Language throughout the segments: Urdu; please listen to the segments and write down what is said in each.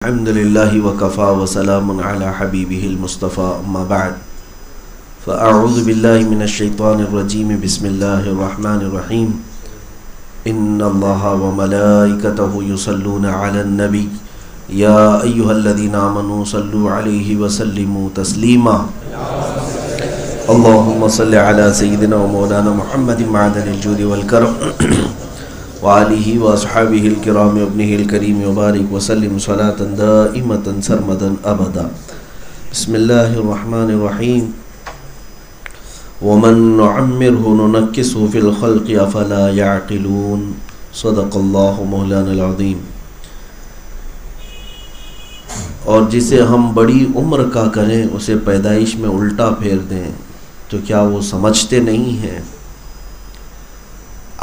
الحمد لله وكفى وسلام على حبيبه المصطفى أما بعد فأعوذ بالله من الشيطان الرجيم بسم الله الرحمن الرحيم إن الله وملائكته يصلون على النبي يا أيها الذين آمنوا صلوا عليه وسلموا تسليما اللهم صل على سيدنا ومولانا محمد معدن الجود والكرم وآلہ واصحابہ الکرام وابنہ الکریم وبارک وسلم صلاة دائمة سرمدا ابدا بسم اللہ الرحمن الرحیم ومن نعمرہ ننکسہ فی الخلق افلا یعقلون صدق اللہ مولانا العظیم۔ اور جسے ہم بڑی عمر کا کریں اسے پیدائش میں الٹا پھیر دیں تو کیا وہ سمجھتے نہیں ہیں؟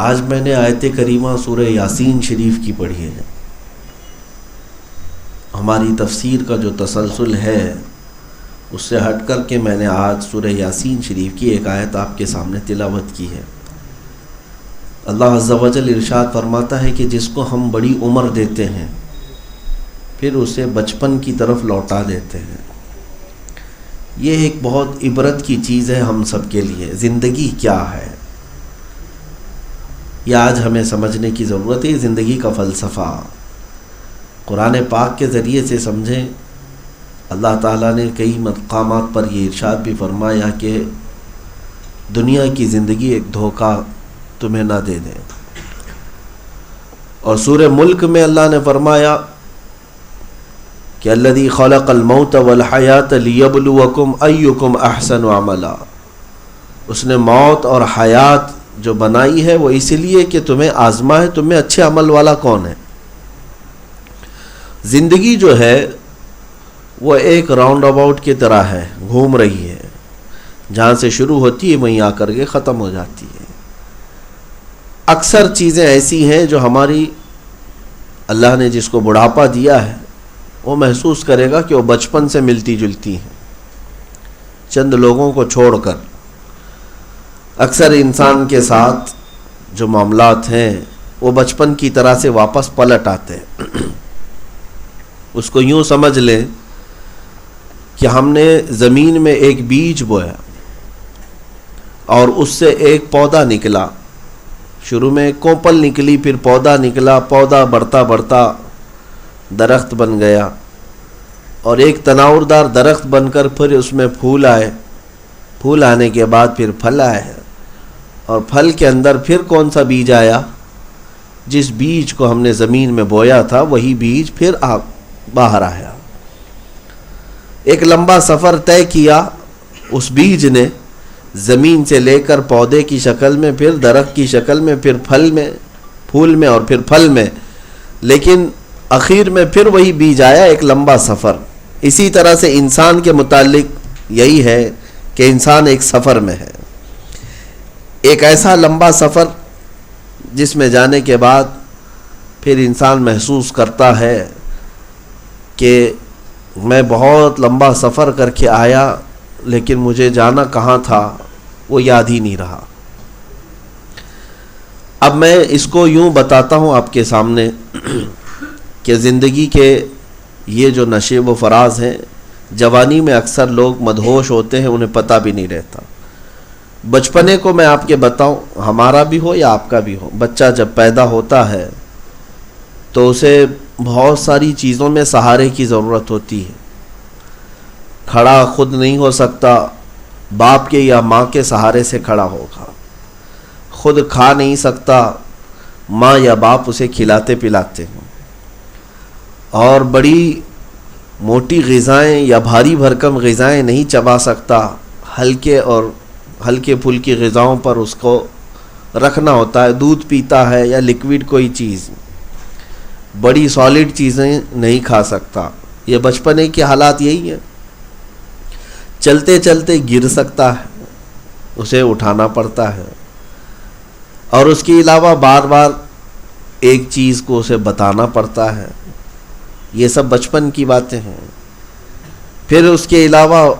آج میں نے آیت کریمہ سورہ یاسین شریف کی پڑھی ہے۔ ہماری تفسیر کا جو تسلسل ہے اس سے ہٹ کر کے میں نے آج سورہ یاسین شریف کی ایک آیت آپ کے سامنے تلاوت کی ہے۔ اللہ عز و جل ارشاد فرماتا ہے کہ جس کو ہم بڑی عمر دیتے ہیں پھر اسے بچپن کی طرف لوٹا دیتے ہیں۔ یہ ایک بہت عبرت کی چیز ہے ہم سب کے لیے۔ زندگی کیا ہے یہ آج ہمیں سمجھنے کی ضرورت ہے۔ زندگی کا فلسفہ قرآن پاک کے ذریعے سے سمجھیں۔ اللہ تعالیٰ نے کئی مقامات پر یہ ارشاد بھی فرمایا کہ دنیا کی زندگی ایک دھوکہ تمہیں نہ دے دے، اور سورہ ملک میں اللہ نے فرمایا کہ الذی خلق الموت والحیات لیبلوکم ایکم احسن عملا۔ اس نے موت اور حیات جو بنائی ہے وہ اس لیے کہ تمہیں آزمائے تمہیں اچھے عمل والا کون ہے۔ زندگی جو ہے وہ ایک راؤنڈ اباؤٹ کی طرح ہے، گھوم رہی ہے، جہاں سے شروع ہوتی ہے وہیں آ کر کے ختم ہو جاتی ہے۔ اکثر چیزیں ایسی ہیں جو ہماری اللہ نے جس کو بڑھاپا دیا ہے وہ محسوس کرے گا کہ وہ بچپن سے ملتی جلتی ہیں، چند لوگوں کو چھوڑ کر۔ اکثر انسان کے ساتھ جو معاملات ہیں وہ بچپن کی طرح سے واپس پلٹ آتے ہیں۔ اس کو یوں سمجھ لیں کہ ہم نے زمین میں ایک بیج بویا اور اس سے ایک پودا نکلا۔ شروع میں ایک کوپل نکلی، پھر پودا نکلا، پودا بڑھتا بڑھتا درخت بن گیا، اور ایک تناور دار درخت بن کر پھر اس میں پھول آئے، پھول آنے کے بعد پھر پھل آئے، اور پھل کے اندر پھر کون سا بیج آیا؟ جس بیج کو ہم نے زمین میں بویا تھا وہی بیج پھر باہر آیا۔ ایک لمبا سفر طے کیا اس بیج نے، زمین سے لے کر پودے کی شکل میں، پھر درخت کی شکل میں، پھر پھل میں، پھول میں، اور پھر پھل میں، لیکن آخر میں پھر وہی بیج آیا۔ ایک لمبا سفر۔ اسی طرح سے انسان کے متعلق یہی ہے کہ انسان ایک سفر میں ہے، ایک ایسا لمبا سفر جس میں جانے کے بعد پھر انسان محسوس کرتا ہے کہ میں بہت لمبا سفر کر کے آیا لیکن مجھے جانا کہاں تھا وہ یاد ہی نہیں رہا۔ اب میں اس کو یوں بتاتا ہوں آپ کے سامنے کہ زندگی کے یہ جو نشیب و فراز ہیں، جوانی میں اکثر لوگ مدہوش ہوتے ہیں، انہیں پتہ بھی نہیں رہتا۔ بچپنے کو میں آپ کے بتاؤں، ہمارا بھی ہو یا آپ کا بھی ہو، بچہ جب پیدا ہوتا ہے تو اسے بہت ساری چیزوں میں سہارے کی ضرورت ہوتی ہے۔ کھڑا خود نہیں ہو سکتا، باپ کے یا ماں کے سہارے سے کھڑا ہوگا۔ خود کھا نہیں سکتا، ماں یا باپ اسے کھلاتے پلاتے ہیں۔ اور بڑی موٹی غذائیں یا بھاری بھرکم غذائیں نہیں چبا سکتا، ہلکے پھلکی غذاؤں پر اس کو رکھنا ہوتا ہے۔ دودھ پیتا ہے یا لیکوڈ کوئی چیز، بڑی سالڈ چیزیں نہیں کھا سکتا۔ یہ بچپنے کے حالات یہی ہیں۔ چلتے چلتے گر سکتا ہے، اسے اٹھانا پڑتا ہے، اور اس کے علاوہ بار بار ایک چیز کو اسے بتانا پڑتا ہے۔ یہ سب بچپن کی باتیں ہیں۔ پھر اس کے علاوہ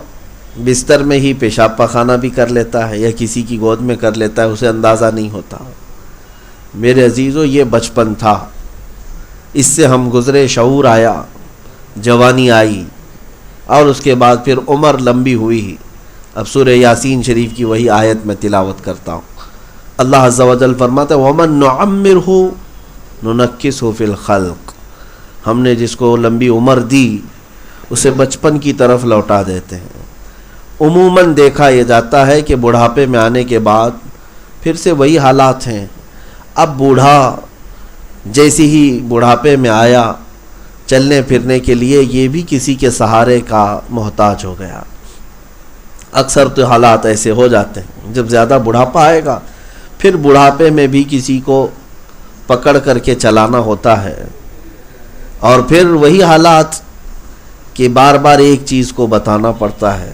بستر میں ہی پیشاب پخانہ بھی کر لیتا ہے یا کسی کی گود میں کر لیتا ہے، اسے اندازہ نہیں ہوتا۔ میرے عزیزو، یہ بچپن تھا، اس سے ہم گزرے، شعور آیا، جوانی آئی اور اس کے بعد پھر عمر لمبی ہوئی. اب سورہ یاسین شریف کی وہی آیت میں تلاوت کرتا ہوں. اللہ عز و جل فرماتا ہے وَمَن نُعَمِّرْهُ نُنَكِّسْهُ فِي الْخَلْقِ. ہم نے جس کو لمبی عمر دی اسے بچپن کی طرف لوٹا دیتے ہیں. عموماً دیکھا یہ جاتا ہے کہ بڑھاپے میں آنے کے بعد پھر سے وہی حالات ہیں. اب بوڑھا جیسے ہی بڑھاپے میں آیا چلنے پھرنے کے لیے یہ بھی کسی کے سہارے کا محتاج ہو گیا. اکثر تو حالات ایسے ہو جاتے ہیں جب زیادہ بڑھاپا آئے گا پھر بڑھاپے میں بھی کسی کو پکڑ کر کے چلانا ہوتا ہے. اور پھر وہی حالات کہ بار بار ایک چیز کو بتانا پڑتا ہے.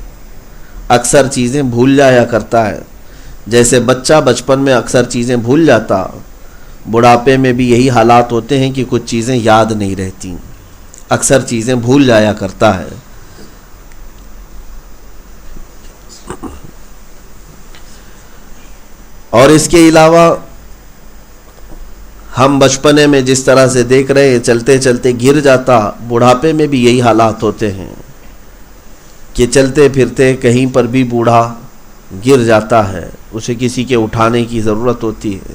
اکثر چیزیں بھول جایا کرتا ہے. جیسے بچہ بچپن میں اکثر چیزیں بھول جاتا، بڑھاپے میں بھی یہی حالات ہوتے ہیں کہ کچھ چیزیں یاد نہیں رہتی، اکثر چیزیں بھول جایا کرتا ہے. اور اس کے علاوہ ہم بچپنے میں جس طرح سے دیکھ رہے ہیں چلتے چلتے گر جاتا، بڑھاپے میں بھی یہی حالات ہوتے ہیں کہ چلتے پھرتے کہیں پر بھی بوڑھا گر جاتا ہے، اسے کسی کے اٹھانے کی ضرورت ہوتی ہے.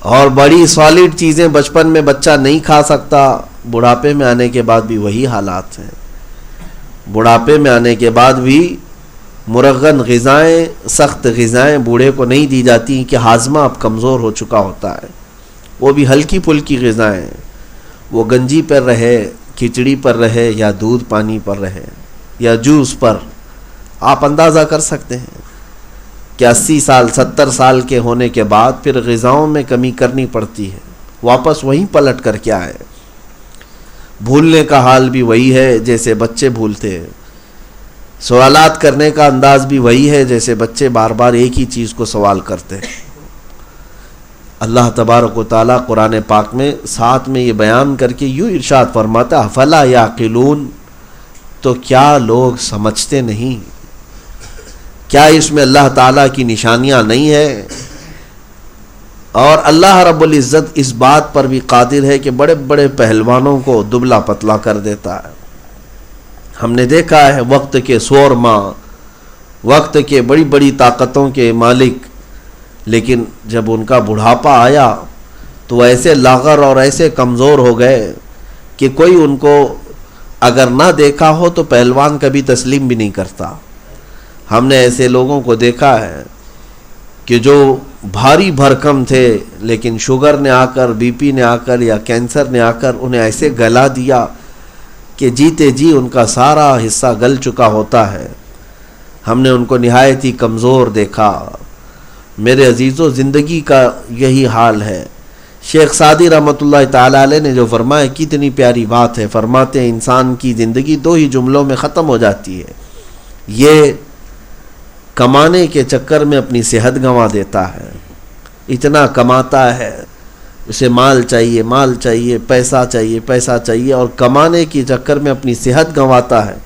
اور بڑی سالڈ چیزیں بچپن میں بچہ نہیں کھا سکتا، بڑھاپے میں آنے کے بعد بھی وہی حالات ہیں. بڑھاپے میں آنے کے بعد بھی مرغن غذائیں، سخت غذائیں بوڑھے کو نہیں دی جاتی کہ ہاضمہ اب کمزور ہو چکا ہوتا ہے. وہ بھی ہلکی پھلکی غذائیں، وہ گنجی پر رہے، کھچڑی پر رہے، یا دودھ پانی پر رہے، یا جوس پر. آپ اندازہ کر سکتے ہیں کہ 80 سال 70 سال کے ہونے کے بعد پھر غذاؤں میں کمی کرنی پڑتی ہے، واپس وہیں پلٹ کر کے آئے. بھولنے کا حال بھی وہی ہے جیسے بچے بھولتے ہیں. سوالات کرنے کا انداز بھی وہی ہے جیسے بچے بار بار ایک ہی چیز کو سوال کرتے ہیں. اللہ تبارک و تعالیٰ قرآن پاک میں ساتھ میں یہ بیان کر کے یوں ارشاد فرماتا افلا یعقلون، تو کیا لوگ سمجھتے نہیں؟ کیا اس میں اللہ تعالیٰ کی نشانیاں نہیں ہیں؟ اور اللہ رب العزت اس بات پر بھی قادر ہے کہ بڑے بڑے پہلوانوں کو دبلا پتلا کر دیتا ہے. ہم نے دیکھا ہے وقت کے سورما، وقت کے بڑی بڑی طاقتوں کے مالک، لیکن جب ان کا بڑھاپا آیا تو وہ ایسے لاغر اور ایسے کمزور ہو گئے کہ کوئی ان کو اگر نہ دیکھا ہو تو پہلوان کبھی تسلیم بھی نہیں کرتا. ہم نے ایسے لوگوں کو دیکھا ہے کہ جو بھاری بھرکم تھے لیکن شوگر نے آ کر، بی پی نے آ کر، یا کینسر نے آ کر انہیں ایسے گلا دیا کہ جیتے جی ان کا سارا حصہ گل چکا ہوتا ہے. ہم نے ان کو نہایت ہی کمزور دیکھا. میرے عزیزو، زندگی کا یہی حال ہے. شیخ سعدی رحمۃ اللہ تعالیٰ علیہ نے جو فرمایا کتنی پیاری بات ہے. فرماتے ہیں انسان کی زندگی 2 ہی جملوں میں ختم ہو جاتی ہے. یہ کمانے کے چکر میں اپنی صحت گنوا دیتا ہے. اتنا کماتا ہے، اسے مال چاہیے، مال چاہیے، پیسہ چاہیے، پیسہ چاہیے، اور کمانے کے چکر میں اپنی صحت گنواتا ہے.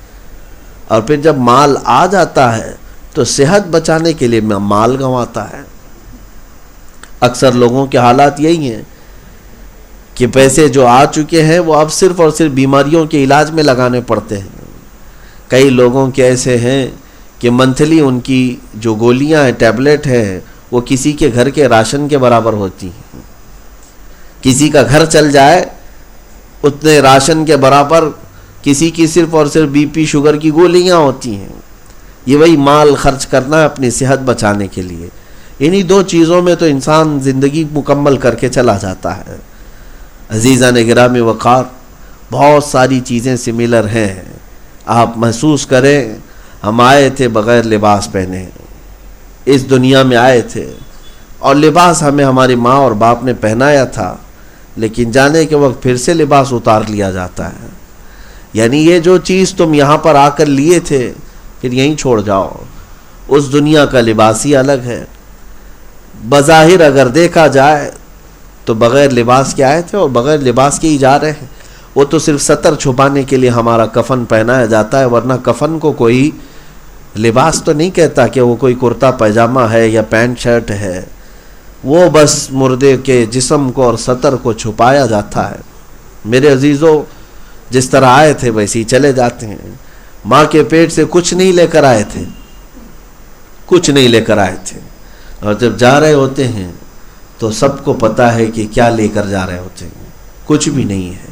اور پھر جب مال آ جاتا ہے تو صحت بچانے کے لیے مال گنواتا ہے. اکثر لوگوں کے حالات یہی ہیں کہ پیسے جو آ چکے ہیں وہ اب صرف اور صرف بیماریوں کے علاج میں لگانے پڑتے ہیں. کئی لوگوں کے ایسے ہیں کہ منتھلی ان کی جو گولیاں ہیں، ٹیبلٹ ہیں، وہ کسی کے گھر کے راشن کے برابر ہوتی ہیں. کسی کا گھر چل جائے اتنے راشن کے برابر کسی کی صرف اور صرف بی پی شوگر کی گولیاں ہوتی ہیں. یہ وہی مال خرچ کرنا ہے اپنی صحت بچانے کے لیے. انہی 2 چیزوں میں تو انسان زندگی مکمل کر کے چلا جاتا ہے. عزیزان گرامی وقار، بہت ساری چیزیں سملر ہیں. آپ محسوس کریں، ہم آئے تھے بغیر لباس پہنے، اس دنیا میں آئے تھے اور لباس ہمیں ہماری ماں اور باپ نے پہنایا تھا، لیکن جانے کے وقت پھر سے لباس اتار لیا جاتا ہے. یعنی یہ جو چیز تم یہاں پر آ کر لیے تھے پھر یہیں چھوڑ جاؤ. اس دنیا کا لباس ہی الگ ہے. بظاہر اگر دیکھا جائے تو بغیر لباس کے آئے تھے اور بغیر لباس کے ہی جا رہے ہیں. وہ تو صرف ستر چھپانے کے لیے ہمارا کفن پہنایا جاتا ہے، ورنہ کفن کو کوئی لباس تو نہیں کہتا کہ وہ کوئی کرتا پائجامہ ہے یا پینٹ شرٹ ہے. وہ بس مردے کے جسم کو اور ستر کو چھپایا جاتا ہے. میرے عزیزو، جس طرح آئے تھے ویسے ہی چلے جاتے ہیں. ماں کے پیٹ سے کچھ نہیں لے کر آئے تھے, کچھ نہیں لے کر آئے تھے, اور جب جا رہے ہوتے ہیں تو سب کو پتہ ہے کہ کیا لے کر جا رہے ہوتے ہیں, کچھ بھی نہیں ہے.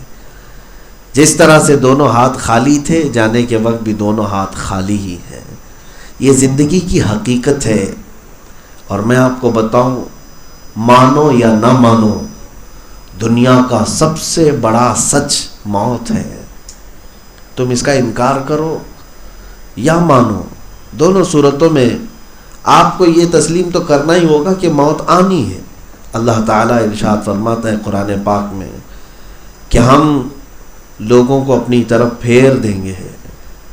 جس طرح سے دونوں ہاتھ خالی تھے, جانے کے وقت بھی دونوں ہاتھ خالی ہی ہے. یہ زندگی کی حقیقت ہے. اور میں آپ کو بتاؤں, مانو یا نہ مانو, دنیا کا سب سے بڑا سچ موت ہے. تم اس کا انکار کرو یا مانو, دونوں صورتوں میں آپ کو یہ تسلیم تو کرنا ہی ہوگا کہ موت آنی ہے. اللہ تعالیٰ ارشاد فرماتا ہے قرآن پاک میں کہ ہم لوگوں کو اپنی طرف پھیر دیں گے.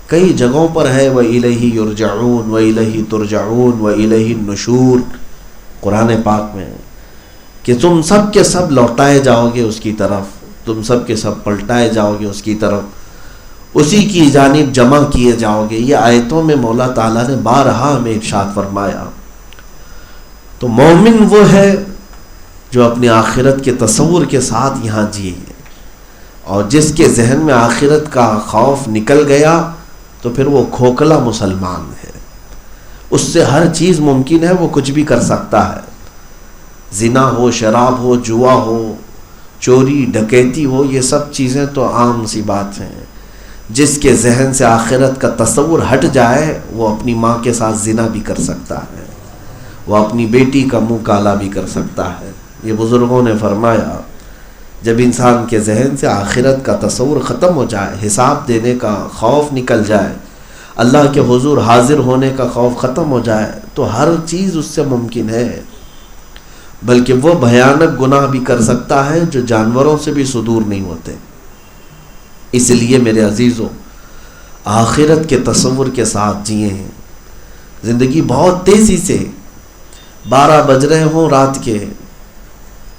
کئی جگہوں پر ہے وَإِلَيْهِ يُرْجَعُونَ وَإِلَيْهِ تُرْجَعُونَ وَإِلَيْهِ النُّشُورُ, قرآن پاک میں کہ تم سب کے سب لوٹائے جاؤ گے اس کی طرف, تم سب کے سب پلٹائے جاؤ گے اس کی طرف, اسی کی جانب جمع کیے جاؤ گے. یہ آیتوں میں مولا تعالیٰ نے بارہا ہمیں ارشاد فرمایا. تو مومن وہ ہے جو اپنی آخرت کے تصور کے ساتھ یہاں جیے, اور جس کے ذہن میں آخرت کا خوف نکل گیا تو پھر وہ کھوکھلا مسلمان ہے. اس سے ہر چیز ممکن ہے, وہ کچھ بھی کر سکتا ہے. زنا ہو, شراب ہو, جوا ہو, چوری ڈکیتی ہو, یہ سب چیزیں تو عام سی بات ہیں. جس کے ذہن سے آخرت کا تصور ہٹ جائے وہ اپنی ماں کے ساتھ زنا بھی کر سکتا ہے, وہ اپنی بیٹی کا منہ کالا بھی کر سکتا ہے. یہ بزرگوں نے فرمایا جب انسان کے ذہن سے آخرت کا تصور ختم ہو جائے, حساب دینے کا خوف نکل جائے, اللہ کے حضور حاضر ہونے کا خوف ختم ہو جائے, تو ہر چیز اس سے ممکن ہے. بلکہ وہ بھیانک گناہ بھی کر سکتا ہے جو جانوروں سے بھی صدور نہیں ہوتے. اس لیے میرے عزیزوں, آخرت کے تصور کے ساتھ جیے ہیں. زندگی بہت تیزی سے 12 بج رہے ہوں رات کے,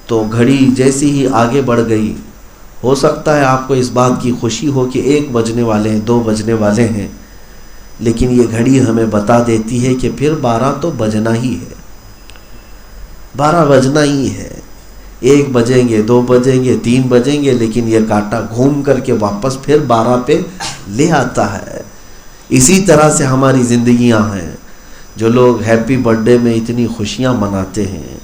تو گھڑی جیسی ہی آگے بڑھ گئی, ہو سکتا ہے آپ کو اس بات کی خوشی ہو کہ 1 بجنے والے ہیں, 2 بجنے والے ہیں, لیکن یہ گھڑی ہمیں بتا دیتی ہے کہ پھر 12 تو بجنا ہی ہے, 12 بجنا ہی ہے. 1 بجیں گے, 2 بجیں گے, 3 بجیں گے, لیکن یہ کانٹا گھوم کر کے واپس پھر 12 پہ لے آتا ہے. اسی طرح سے ہماری زندگیاں ہیں. جو لوگ ہیپی برتھ ڈے میں اتنی خوشیاں مناتے ہیں,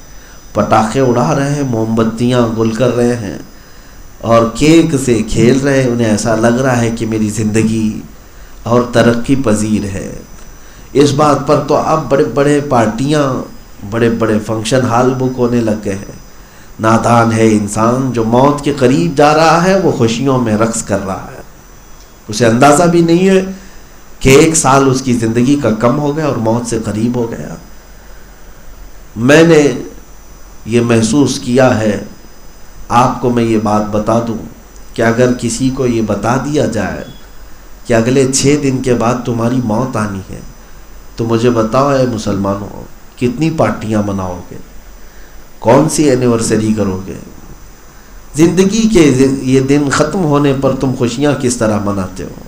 پٹاخے اڑا رہے ہیں, موم بتیاں گل کر رہے ہیں اور کیک سے کھیل رہے ہیں, انہیں ایسا لگ رہا ہے کہ میری زندگی اور ترقی پذیر ہے. اس بات پر تو اب بڑے بڑے پارٹیاں, بڑے بڑے فنکشن ہال بک ہونے لگ گئے ہیں. نادان ہے انسان جو موت کے قریب جا رہا ہے, وہ خوشیوں میں رقص کر رہا ہے, اسے اندازہ بھی نہیں ہے کہ 1 سال اس کی زندگی کا کم ہو گیا اور موت سے قریب ہو گیا. میں نے یہ محسوس کیا ہے, آپ کو میں یہ بات بتا دوں کہ اگر کسی کو یہ بتا دیا جائے کہ اگلے 6 دن کے بعد تمہاری موت آنی ہے, تو مجھے بتاؤ اے مسلمانوں, کتنی پارٹیاں مناؤ گے, کون سی اینیورسری کرو گے؟ زندگی کے یہ دن ختم ہونے پر تم خوشیاں کس طرح مناتے ہو؟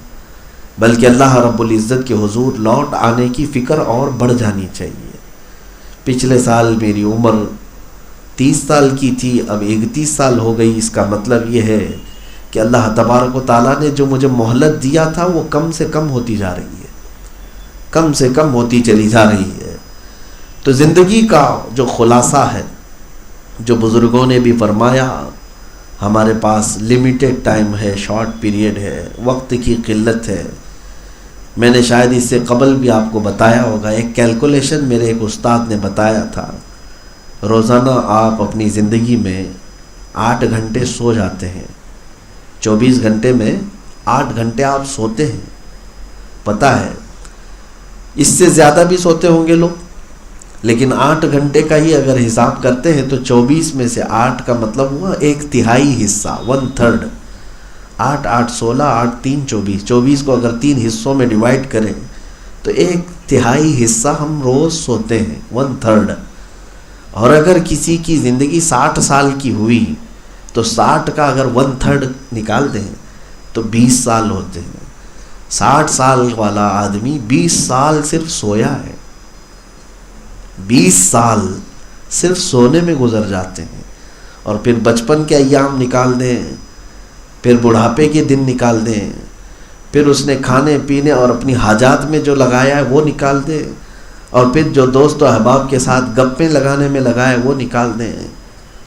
بلکہ اللہ رب العزت کے حضور لوٹ آنے کی فکر اور بڑھ جانی چاہیے. پچھلے سال میری عمر 30 سال کی تھی, اب 31 سال ہو گئی. اس کا مطلب یہ ہے کہ اللہ تبارک و تعالیٰ نے جو مجھے مہلت دیا تھا وہ کم سے کم ہوتی جا رہی ہے, کم سے کم ہوتی چلی جا رہی ہے. تو زندگی کا جو خلاصہ ہے, جو بزرگوں نے بھی فرمایا, ہمارے پاس لمیٹڈ ٹائم ہے, شارٹ پیریڈ ہے, وقت کی قلت ہے. میں نے شاید اس سے قبل بھی آپ کو بتایا ہوگا, ایک کیلکولیشن میرے ایک استاد نے بتایا تھا. روزانہ آپ اپنی زندگی میں 8 گھنٹے سو جاتے ہیں, 24 گھنٹے میں 8 گھنٹے آپ سوتے ہیں. پتہ ہے اس سے زیادہ بھی سوتے ہوں گے لوگ, لیکن 8 گھنٹے کا ہی اگر حساب کرتے ہیں تو 24 میں سے 8 کا مطلب ہوا 1/3 حصہ, 1/3. 8 8 16, 8 3 24. 24 کو اگر 3 حصوں میں ڈیوائڈ کریں تو 1/3 حصہ ہم روز سوتے ہیں, 1/3. اور اگر کسی کی زندگی 60 سال کی ہوئی تو 60 کا اگر 1/3 نکال دیں تو 20 سال ہوتے ہیں. 60 سال والا آدمی 20 سال صرف سویا ہے, 20 سال صرف سونے میں گزر جاتے ہیں. اور پھر بچپن کے ایام نکال دیں پھر بڑھاپے کے دن نکال دیں، پھر اس نے کھانے پینے اور اپنی حاجات میں جو لگایا ہے وہ نکال دیں، اور پھر جو دوست و احباب کے ساتھ گپیں لگانے میں لگایا ہے وہ نکال دیں،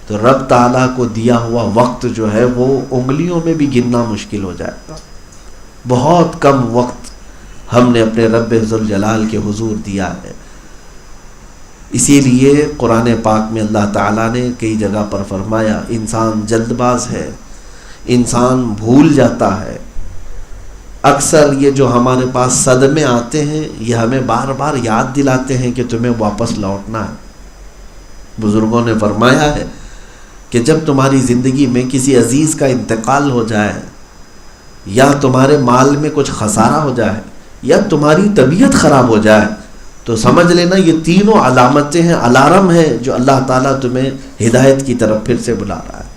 تو رب تعالیٰ کو دیا ہوا وقت جو ہے وہ انگلیوں میں بھی گننا مشکل ہو جائے گا۔ بہت کم وقت ہم نے اپنے رب ذوالجلال کے حضور دیا ہے۔ اسی لیے قرآن پاک میں اللہ تعالیٰ نے کئی جگہ پر فرمایا انسان جلد باز ہے، انسان بھول جاتا ہے۔ اکثر یہ جو ہمارے پاس صدمے آتے ہیں یہ ہمیں بار بار یاد دلاتے ہیں کہ تمہیں واپس لوٹنا ہے۔ بزرگوں نے فرمایا ہے کہ جب تمہاری زندگی میں کسی عزیز کا انتقال ہو جائے، یا تمہارے مال میں کچھ خسارہ ہو جائے، یا تمہاری طبیعت خراب ہو جائے، تو سمجھ لینا یہ تینوں علامتیں ہیں، الارم ہے جو اللہ تعالیٰ تمہیں ہدایت کی طرف پھر سے بلا رہا ہے۔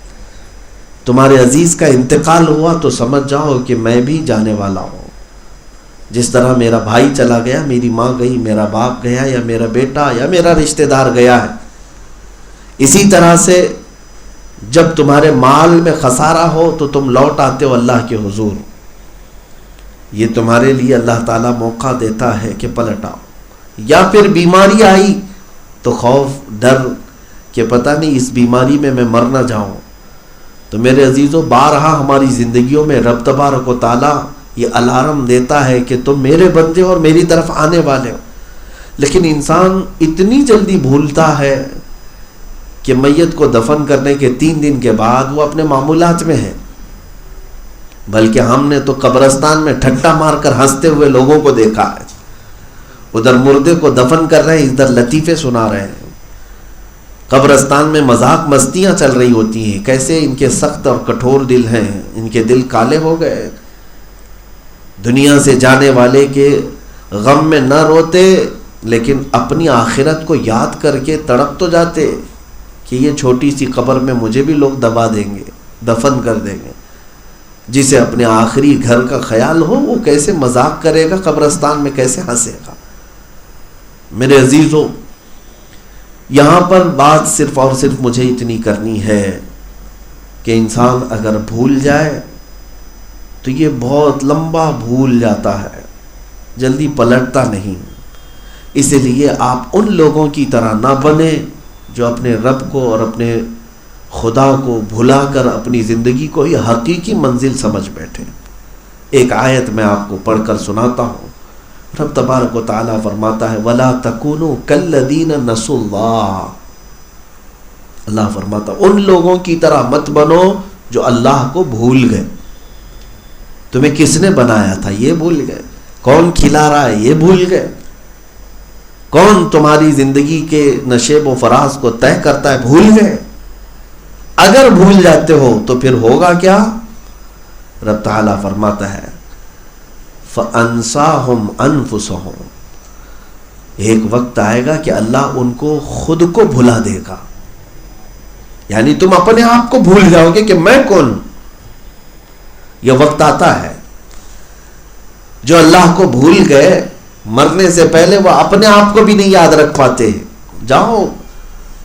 تمہارے عزیز کا انتقال ہوا تو سمجھ جاؤ کہ میں بھی جانے والا ہوں۔ جس طرح میرا بھائی چلا گیا، میری ماں گئی، میرا باپ گیا، یا میرا بیٹا یا میرا رشتہ دار گیا ہے، اسی طرح سے جب تمہارے مال میں خسارہ ہو تو تم لوٹ آتے ہو اللہ کے حضور۔ یہ تمہارے لیے اللہ تعالیٰ موقع دیتا ہے کہ پلٹ آؤ۔ یا پھر بیماری آئی تو خوف ڈر کہ پتہ نہیں اس بیماری میں مر نہ جاؤں۔ تو میرے عزیزوں، بارہا ہماری زندگیوں میں رب تبارک و تعالیٰ یہ الارم دیتا ہے کہ تم میرے بندے اور میری طرف آنے والے ہو، لیکن انسان اتنی جلدی بھولتا ہے کہ میت کو دفن کرنے کے 3 دن کے بعد وہ اپنے معمولات میں ہے۔ بلکہ ہم نے تو قبرستان میں ٹھٹا مار کر ہنستے ہوئے لوگوں کو دیکھا ہے، ادھر مردے کو دفن کر رہے ہیں، ادھر لطیفے سنا رہے ہیں۔ قبرستان میں مذاق مستیاں چل رہی ہوتی ہیں، کیسے ان کے سخت اور کٹھور دل ہیں، ان کے دل کالے ہو گئے۔ دنیا سے جانے والے کے غم میں نہ روتے، لیکن اپنی آخرت کو یاد کر کے تڑپ تو جاتے کہ یہ چھوٹی سی قبر میں مجھے بھی لوگ دبا دیں گے، دفن کر دیں گے۔ جسے اپنے آخری گھر کا خیال ہو وہ کیسے مذاق کرے گا، قبرستان میں کیسے ہنسے گا۔ میرے عزیزوں، یہاں پر بات صرف اور صرف مجھے اتنی کرنی ہے کہ انسان اگر بھول جائے تو یہ بہت لمبا بھول جاتا ہے، جلدی پلٹتا نہیں۔ اس لیے آپ ان لوگوں کی طرح نہ بنیں جو اپنے رب کو اور اپنے خدا کو بھلا کر اپنی زندگی کو یہ حقیقی منزل سمجھ بیٹھے۔ ایک آیت میں آپ کو پڑھ کر سناتا ہوں۔ رب تبارک و تعالیٰ فرماتا ہے وَلَا تَكُونُوا كَالَّذِينَ نَسُوا اللَّهَ، اللہ فرماتا ان لوگوں کی طرح مت بنو جو اللہ کو بھول گئے۔ تمہیں کس نے بنایا تھا یہ بھول گئے، کون کھلا رہا ہے یہ بھول گئے، کون تمہاری زندگی کے نشیب و فراز کو طے کرتا ہے بھول گئے۔ اگر بھول جاتے ہو تو پھر ہوگا کیا؟ رب تعالیٰ فرماتا ہے فَأَنْسَاهُمْ أَنفُسَهُمْ، ایک وقت آئے گا کہ اللہ ان کو خود کو بھلا دے گا۔ یعنی تم اپنے آپ کو بھول جاؤ گے کہ میں کون ہوں۔ یہ وقت آتا ہے جو اللہ کو بھول گئے، مرنے سے پہلے وہ اپنے آپ کو بھی نہیں یاد رکھ پاتے۔ جاؤ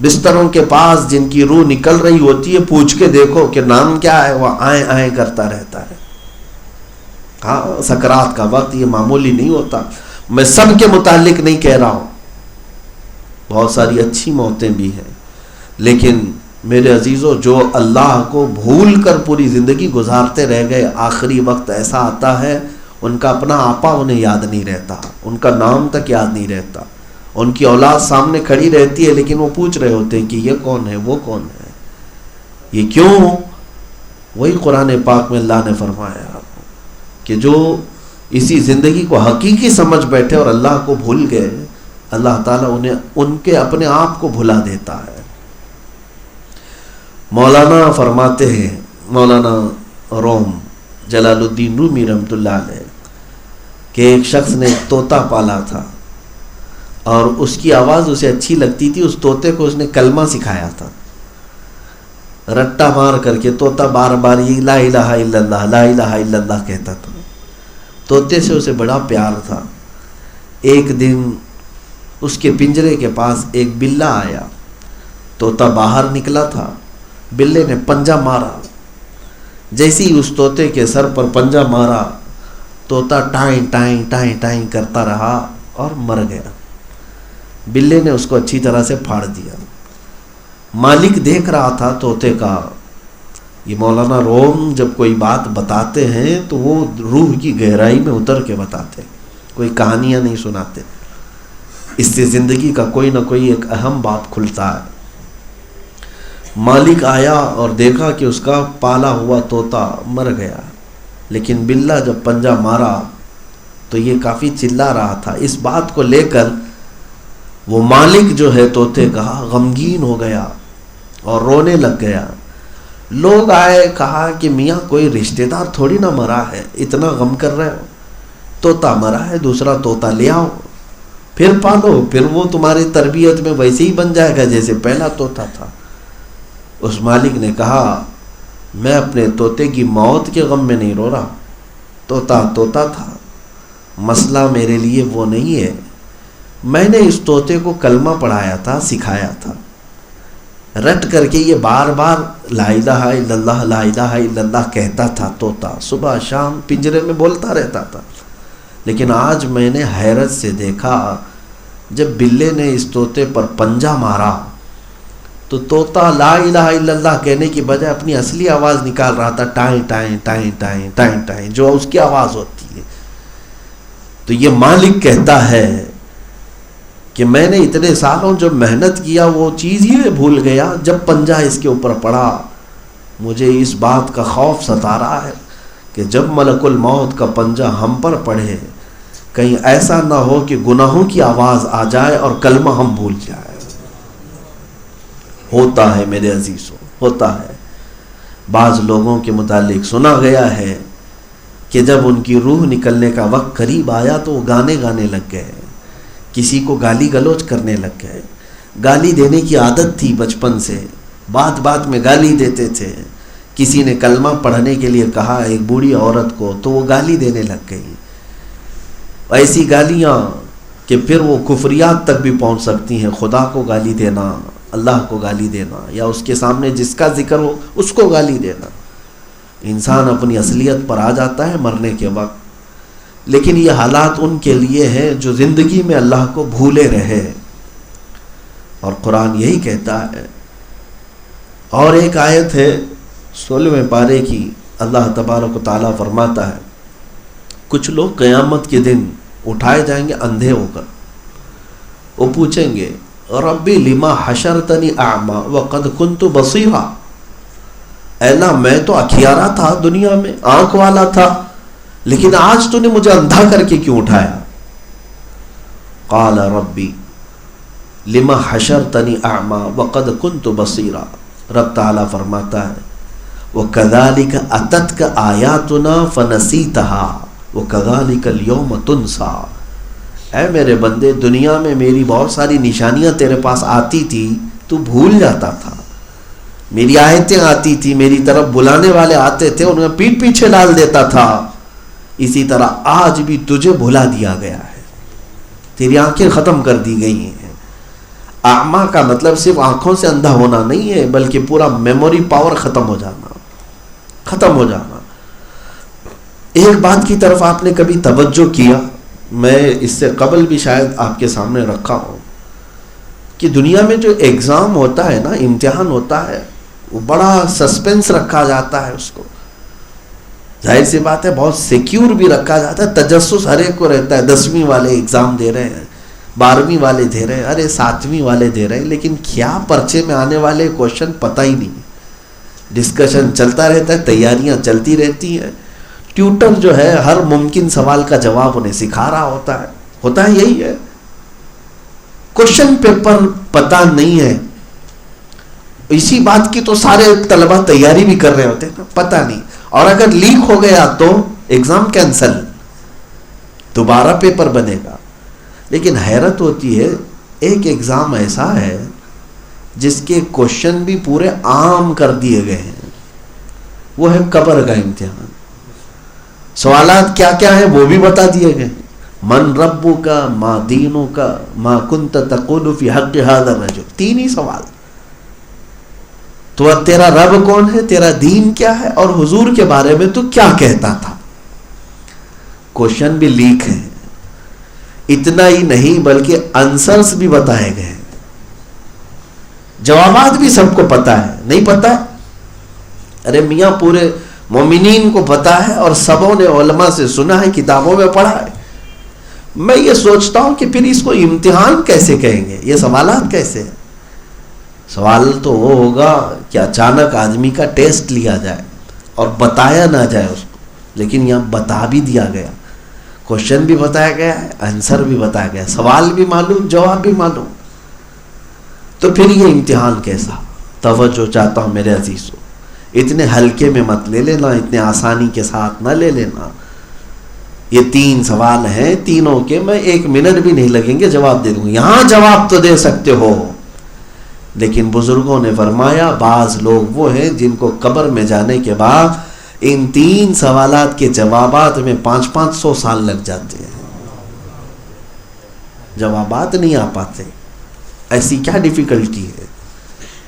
بستروں کے پاس جن کی روح نکل رہی ہوتی ہے پوچھ کے دیکھو کہ نام کیا ہے، وہ آئیں آئیں کرتا رہتا ہے۔ ہاں، سکرات کا وقت یہ معمولی نہیں ہوتا۔ میں سب کے متعلق نہیں کہہ رہا ہوں، بہت ساری اچھی موتیں بھی ہیں، لیکن میرے عزیزوں جو اللہ کو بھول کر پوری زندگی گزارتے رہ گئے، آخری وقت ایسا آتا ہے ان کا اپنا آپا انہیں یاد نہیں رہتا، ان کا نام تک یاد نہیں رہتا۔ ان کی اولاد سامنے کھڑی رہتی ہے لیکن وہ پوچھ رہے ہوتے ہیں کہ یہ کون ہے، وہ کون ہے، یہ کیوں؟ وہی قرآن پاک میں اللہ نے فرمایا کہ جو اسی زندگی کو حقیقی سمجھ بیٹھے اور اللہ کو بھول گئے، اللہ تعالیٰ انہیں ان کے اپنے آپ کو بھلا دیتا ہے۔ مولانا فرماتے ہیں، مولانا روم جلال الدین رومی رحمۃ اللہ علیہ، کہ ایک شخص نے ایک طوطا پالا تھا اور اس کی آواز اسے اچھی لگتی تھی۔ اس طوطے کو اس نے کلمہ سکھایا تھا، رٹا مار کر کے طوطا بار بار یہ لا الہ الا اللہ لا الہ الا اللہ کہتا تھا۔ طوطے سے اسے بڑا پیار تھا۔ ایک دن اس کے پنجرے کے پاس ایک بلہ آیا، طوطا باہر نکلا تھا، بلے نے پنجہ مارا، جیسے ہی اس طوطے کے سر پر پنجہ مارا، طوطا ٹائیں ٹائیں ٹائیں ٹائیں کرتا رہا اور مر گیا۔ بلے نے اس کو اچھی طرح سے پھاڑ دیا۔ مالک دیکھ رہا تھا طوطے کا۔ یہ مولانا روم جب کوئی بات بتاتے ہیں تو وہ روح کی گہرائی میں اتر کے بتاتے ہیں، کوئی کہانیاں نہیں سناتے، اس سے زندگی کا کوئی نہ کوئی ایک اہم بات کھلتا ہے۔ مالک آیا اور دیکھا کہ اس کا پالا ہوا طوطا مر گیا، لیکن بلہ جب پنجہ مارا تو یہ کافی چلا رہا تھا۔ اس بات کو لے کر وہ مالک جو ہے طوطے کا غمگین ہو گیا اور رونے لگ گیا۔ لوگ آئے، کہا کہ میاں کوئی رشتہ دار تھوڑی نہ مرا ہے، اتنا غم کر رہے ہو، طوطا مرا ہے، دوسرا طوطا لے آؤ، پھر پالو، پھر وہ تمہاری تربیت میں ویسے ہی بن جائے گا جیسے پہلا طوطا تھا۔ اس مالک نے کہا میں اپنے طوطے کی موت کے غم میں نہیں رو رہا، طوطا طوطا تھا، مسئلہ میرے لیے وہ نہیں ہے۔ میں نے اس طوطے کو کلمہ پڑھایا تھا، سکھایا تھا، رٹ کر کے یہ بار بار لا الہ الا اللہ لا الہ الا اللہ کہتا تھا طوطا، صبح شام پنجرے میں بولتا رہتا تھا۔ لیکن آج میں نے حیرت سے دیکھا جب بلے نے اس طوطے پر پنجہ مارا تو طوطا لا الہ الا اللہ کہنے کی بجائے اپنی اصلی آواز نکال رہا تھا، ٹائیں ٹائیں ٹائیں ٹائیں ٹائیں ٹائیں، جو اس کی آواز ہوتی ہے۔ تو یہ مالک کہتا ہے کہ میں نے اتنے سالوں جو محنت کیا وہ چیز ہی بھول گیا، جب پنجہ اس کے اوپر پڑا مجھے اس بات کا خوف ستا رہا ہے کہ جب ملک الموت کا پنجہ ہم پر پڑے کہیں ایسا نہ ہو کہ گناہوں کی آواز آ جائے اور کلمہ ہم بھول جائے۔ ہوتا ہے میرے عزیزوں، ہوتا ہے۔ بعض لوگوں کے متعلق سنا گیا ہے کہ جب ان کی روح نکلنے کا وقت قریب آیا تو وہ گانے لگ گئے، کسی کو گالی گلوچ کرنے لگ گئے۔ گالی دینے کی عادت تھی بچپن سے، بات بات میں گالی دیتے تھے۔ کسی نے کلمہ پڑھنے کے لیے کہا ایک بوڑھی عورت کو تو وہ گالی دینے لگ گئی، ایسی گالیاں کہ پھر وہ کفریات تک بھی پہنچ سکتی ہیں، خدا کو گالی دینا، اللہ کو گالی دینا، یا اس کے سامنے جس کا ذکر ہو اس کو گالی دینا۔ انسان اپنی اصلیت پر آ جاتا ہے مرنے کے وقت، لیکن یہ حالات ان کے لیے ہیں جو زندگی میں اللہ کو بھولے رہے، اور قرآن یہی کہتا ہے۔ اور ایک آیت ہے 16ویں پارے کی، اللہ تبارک و تعالیٰ فرماتا ہے کچھ لوگ قیامت کے دن اٹھائے جائیں گے اندھے ہو کر، وہ پوچھیں گے ربی لما حشرتنی اعمی وقد کنت بصیرا، اے اللہ میں تو اکھیارا تھا دنیا میں، آنکھ والا تھا، لیکن آج تو نے مجھے اندھا کر کے کیوں اٹھایا؟ قال ربی لما حشرتنی اعمی وقد کنت بصیرا، رب تعالیٰ فرماتا ہے وَكَذَلِكَ أَتَتْكَ آيَاتُنَا فَنَسِيتَهَا وَكَذَلِكَ الْيَوْمَ تُنْسَى، اے میرے بندے دنیا میں میری بہت ساری نشانیاں تیرے پاس آتی تھی، تو بھول جاتا تھا، میری آیتیں آتی تھی، میری طرف بلانے والے آتے تھے، انہیں پیٹ پیچھے ڈال دیتا تھا، اسی طرح آج بھی تجھے بھلا دیا گیا ہے، تیری آنکھیں ختم کر دی گئی ہیں۔ اعمیٰ کا مطلب صرف آنکھوں سے اندھا ہونا نہیں ہے، بلکہ پورا میموری پاور ختم ہو جانا۔ ایک بات کی طرف آپ نے کبھی توجہ کیا، میں اس سے قبل بھی شاید آپ کے سامنے رکھا ہوں، کہ دنیا میں جو ایگزام ہوتا ہے نا، امتحان ہوتا ہے، وہ بڑا سسپینس رکھا جاتا ہے، اس کو ظاہر سی بات ہے بہت سیکیور بھی رکھا جاتا ہے، تجسس ہر ایک کو رہتا ہے، 10ویں والے ایگزام دے رہے ہیں، 12ویں والے دے رہے ہیں، ارے 7ویں والے دے رہے ہیں، لیکن کیا پرچے میں آنے والے کوشچن پتہ ہی نہیں، ڈسکشن چلتا رہتا ہے، تیاریاں چلتی رہتی ہیں، ٹیوٹر جو ہے ہر ممکن سوال کا جواب انہیں سکھا رہا ہوتا ہے یہی ہے، کوشچن پیپر پتہ نہیں ہے، اسی بات کی تو سارے طلبہ تیاری بھی کر رہے ہوتے ہیں، پتہ نہیں، اور اگر لیک ہو گیا تو ایگزام کینسل، دوبارہ پیپر بنے گا۔ لیکن حیرت ہوتی ہے ایک ایگزام ایسا ہے جس کے کوشچن بھی پورے عام کر دیے گئے ہیں، وہ ہے قبر کا امتحان، سوالات کیا کیا ہیں وہ بھی بتا دیے گئے، من ربک ما دینک ما کنت تقول فی حق ھذا الرجل، 3 ہی سوال۔ تو تیرا رب کون ہے، تیرا دین کیا ہے، اور حضور کے بارے میں تو کیا کہتا تھا. کوشچن بھی لیک ہے. اتنا ہی نہیں بلکہ آنسرز بھی بتائے گئے، جوابات بھی سب کو پتا ہے. نہیں پتا؟ ارے میاں پورے مومنین کو پتا ہے، اور سبوں نے علماء سے سنا ہے، کتابوں میں پڑھا ہے. میں یہ سوچتا ہوں کہ پھر اس کو امتحان کیسے کہیں گے؟ یہ سوالات کیسے؟ سوال تو وہ ہوگا کہ اچانک آدمی کا ٹیسٹ لیا جائے اور بتایا نہ جائے اس کو، لیکن یہاں بتا بھی دیا گیا. کوشچن بھی بتایا گیا ہے، آنسر بھی بتایا گیا، سوال بھی معلوم، جواب بھی معلوم. تو پھر یہ امتحان کیسا؟ توجہ چاہتا ہوں میرے عزیزو، اتنے ہلکے میں مت لے لینا، اتنے آسانی کے ساتھ نہ لے لینا. یہ 3 سوال ہیں، تینوں کے میں 1 منٹ بھی نہیں لگیں گے، جواب دے دوں گا. یہاں جواب تو دے سکتے ہو، لیکن بزرگوں نے فرمایا بعض لوگ وہ ہیں جن کو قبر میں جانے کے بعد ان 3 سوالات کے جوابات میں 500 سال لگ جاتے ہیں. جوابات نہیں آ پاتے. ایسی کیا ڈیفیکلٹی ہے،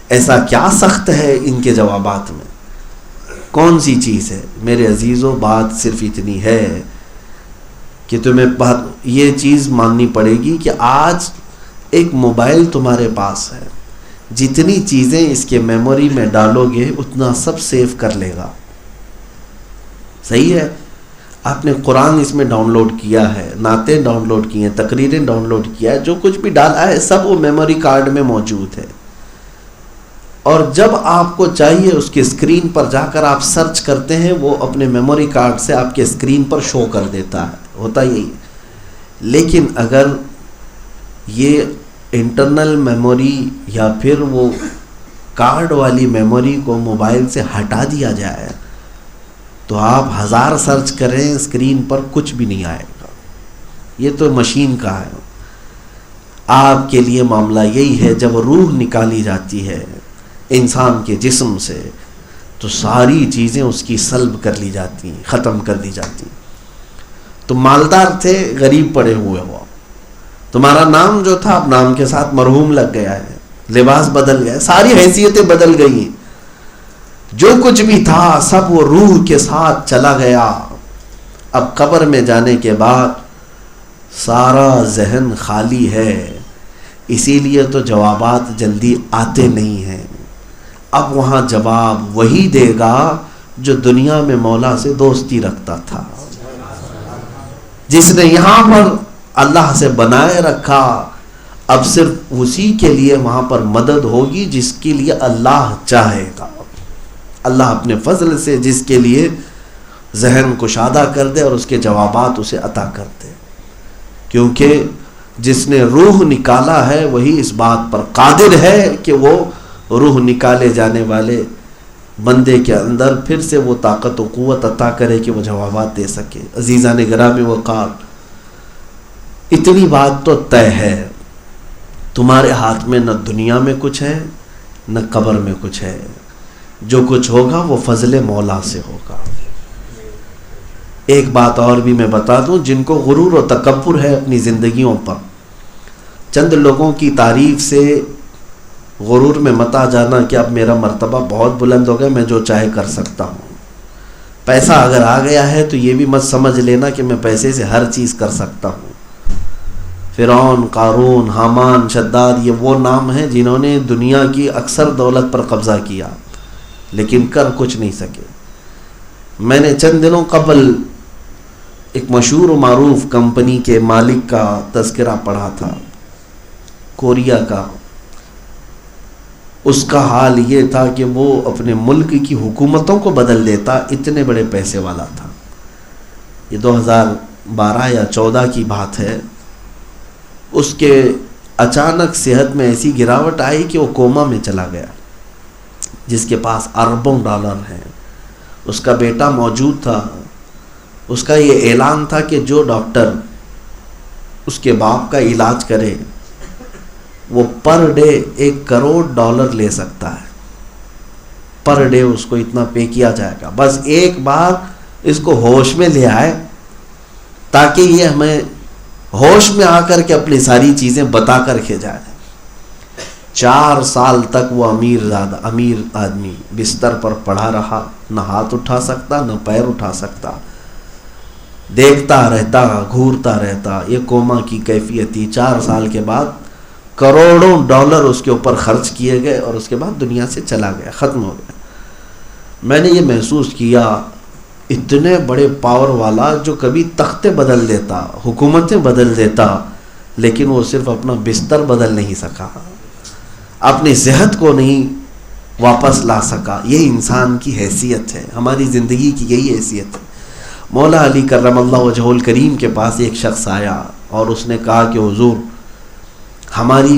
ایسا کیا سخت ہے ان کے جوابات میں؟ کون سی چیز ہے؟ میرے عزیزو بات صرف اتنی ہے کہ تمہیں یہ چیز ماننی پڑے گی کہ آج ایک موبائل تمہارے پاس ہے، جتنی چیزیں اس کے میموری میں ڈالو گے اتنا سب سیو کر لے گا. صحیح ہے؟ آپ نے قرآن اس میں ڈاؤن لوڈ کیا ہے، نعتیں ڈاؤن لوڈ کی ہیں، تقریریں ڈاؤن لوڈ کیا ہے، جو کچھ بھی ڈالا ہے سب وہ میموری کارڈ میں موجود ہے. اور جب آپ کو چاہیے اس کے اسکرین پر جا کر آپ سرچ کرتے ہیں، وہ اپنے میموری کارڈ سے آپ کے اسکرین پر شو کر دیتا ہے. ہوتا یہی. لیکن اگر یہ انٹرنل میموری یا پھر وہ کارڈ والی میموری کو موبائل سے ہٹا دیا جائے تو آپ 1000 سرچ کریں اسکرین پر کچھ بھی نہیں آئے گا. یہ تو مشین کا ہے. آپ کے لیے معاملہ یہی ہے، جب روح نکالی جاتی ہے انسان کے جسم سے تو ساری چیزیں اس کی سلب کر لی جاتی ہیں، ختم کر دی جاتی ہیں. تم مالدار تھے، غریب پڑے ہوئے ہو، تمہارا نام جو تھا اب نام کے ساتھ مرحوم لگ گیا ہے، لباس بدل گیا، ساری حیثیتیں بدل گئی، جو کچھ بھی تھا سب وہ روح کے ساتھ چلا گیا. اب قبر میں جانے کے بعد سارا ذہن خالی ہے، اسی لیے تو جوابات جلدی آتے نہیں ہیں. اب وہاں جواب وہی دے گا جو دنیا میں مولا سے دوستی رکھتا تھا، جس نے یہاں پر اللہ سے بنائے رکھا. اب صرف اسی کے لیے وہاں پر مدد ہوگی جس کے لیے اللہ چاہے گا. اللہ اپنے فضل سے جس کے لیے ذہن کشادہ کر دے اور اس کے جوابات اسے عطا کر دے. کیونکہ جس نے روح نکالا ہے وہی اس بات پر قادر ہے کہ وہ روح نکالے جانے والے بندے کے اندر پھر سے وہ طاقت و قوت عطا کرے کہ وہ جوابات دے سکے. عزیزان گرامی وقار، اتنی بات تو طے ہے، تمہارے ہاتھ میں نہ دنیا میں کچھ ہے نہ قبر میں کچھ ہے. جو کچھ ہوگا وہ فضل مولا سے ہوگا. ایک بات اور بھی میں بتا دوں، جن کو غرور و تکبر ہے اپنی زندگیوں پر، چند لوگوں کی تعریف سے غرور میں مت آ جانا کہ اب میرا مرتبہ بہت بلند ہو گیا، میں جو چاہے کر سکتا ہوں. پیسہ اگر آ گیا ہے تو یہ بھی مت سمجھ لینا کہ میں پیسے سے ہر چیز کر سکتا ہوں. فرعون، قارون، حامان، شداد، یہ وہ نام ہیں جنہوں نے دنیا کی اکثر دولت پر قبضہ کیا لیکن کر کچھ نہیں سکے. میں نے چند دنوں قبل ایک مشہور و معروف کمپنی کے مالک کا تذکرہ پڑھا تھا، کوریا کا. اس کا حال یہ تھا کہ وہ اپنے ملک کی حکومتوں کو بدل دیتا، اتنے بڑے پیسے والا تھا. یہ 2012 یا 14 کی بات ہے. اس کے اچانک صحت میں ایسی گراوٹ آئی کہ وہ کوما میں چلا گیا. جس کے پاس اربوں ڈالر ہیں، اس کا بیٹا موجود تھا. اس کا یہ اعلان تھا کہ جو ڈاکٹر اس کے باپ کا علاج کرے وہ پر ڈے $1 کروڑ لے سکتا ہے. پر ڈے اس کو اتنا پے کیا جائے گا. بس ایک بار اس کو ہوش میں لے آئے تاکہ یہ ہمیں ہوش میں آ کر کے اپنی ساری چیزیں بتا کر کے جائے. 4 سال تک وہ امیر آدمی بستر پر پڑا رہا، نہ ہاتھ اٹھا سکتا نہ پیر اٹھا سکتا، دیکھتا رہتا، گھورتا رہتا، یہ کوما کی کیفیت تھی۔ 4 سال کے بعد کروڑوں ڈالر اس کے اوپر خرچ کیے گئے اور اس کے بعد دنیا سے چلا گیا، ختم ہو گیا۔ میں نے یہ محسوس کیا، اتنے بڑے پاور والا جو کبھی تختے بدل دیتا، حکومتیں بدل دیتا، لیکن وہ صرف اپنا بستر بدل نہیں سکا، اپنی صحت کو نہیں واپس لا سکا۔ یہ انسان کی حیثیت ہے، ہماری زندگی کی یہی حیثیت ہے۔ مولا علی کرم اللہ وجہہ الکریم کے پاس ایک شخص آیا اور اس نے کہا کہ حضور، ہماری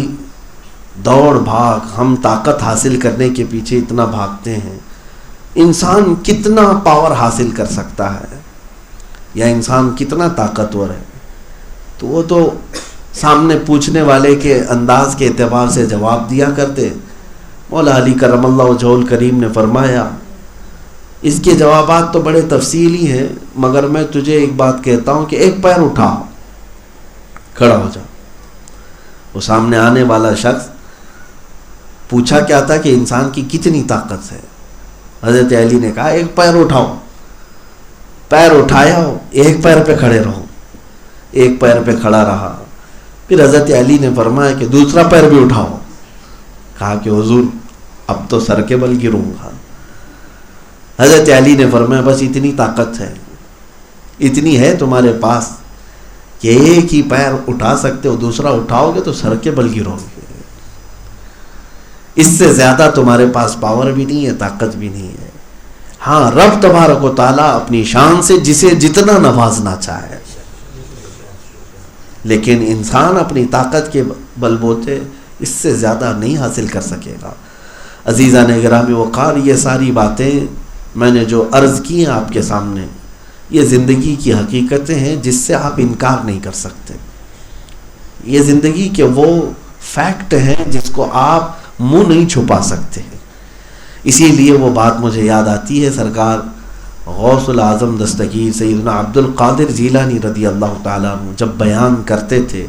دوڑ بھاگ، ہم طاقت حاصل کرنے کے پیچھے اتنا بھاگتے ہیں، انسان کتنا پاور حاصل کر سکتا ہے یا انسان کتنا طاقتور ہے؟ تو وہ تو سامنے پوچھنے والے کے انداز کے اعتبار سے جواب دیا کرتے۔ مولا علی کرم اللہ وجہہ الکریم نے فرمایا، اس کے جوابات تو بڑے تفصیلی ہیں، مگر میں تجھے ایک بات کہتا ہوں کہ ایک پیر اٹھا، کھڑا ہو جا۔ وہ سامنے آنے والا شخص پوچھا کیا تھا کہ انسان کی کتنی طاقت ہے؟ حضرت علی نے کہا ایک پیر اٹھاؤ۔ پیر اٹھایا، ایک پیر پہ کھڑے رہو۔ ایک پیر پہ کھڑا رہا۔ پھر حضرت علی نے فرمایا کہ دوسرا پیر بھی اٹھاؤ۔ کہا کہ حضور اب تو سر کے بل گروں گا۔ حضرت علی نے فرمایا بس اتنی طاقت ہے، اتنی ہے تمہارے پاس کہ ایک ہی پیر اٹھا سکتے ہو، دوسرا اٹھاؤ گے تو سر کے بل گرو گے۔ اس سے زیادہ تمہارے پاس پاور بھی نہیں ہے، طاقت بھی نہیں ہے۔ ہاں، رب تبارک و تعالیٰ اپنی شان سے جسے جتنا نوازنا چاہے، لیکن انسان اپنی طاقت کے بل بوتے اس سے زیادہ نہیں حاصل کر سکے گا۔ عزیزان گرامی وقار، یہ ساری باتیں میں نے جو عرض کی ہیں آپ کے سامنے، یہ زندگی کی حقیقتیں ہیں جس سے آپ انکار نہیں کر سکتے۔ یہ زندگی کے وہ فیکٹ ہیں جس کو آپ منہ نہیں چھپا سکتے۔ اسی لیے وہ بات مجھے یاد آتی ہے، سرکار غوث العظم دستگیر سیدنا عبد القادر جیلانی رضی اللہ تعالیٰ عنہ جب بیان کرتے تھے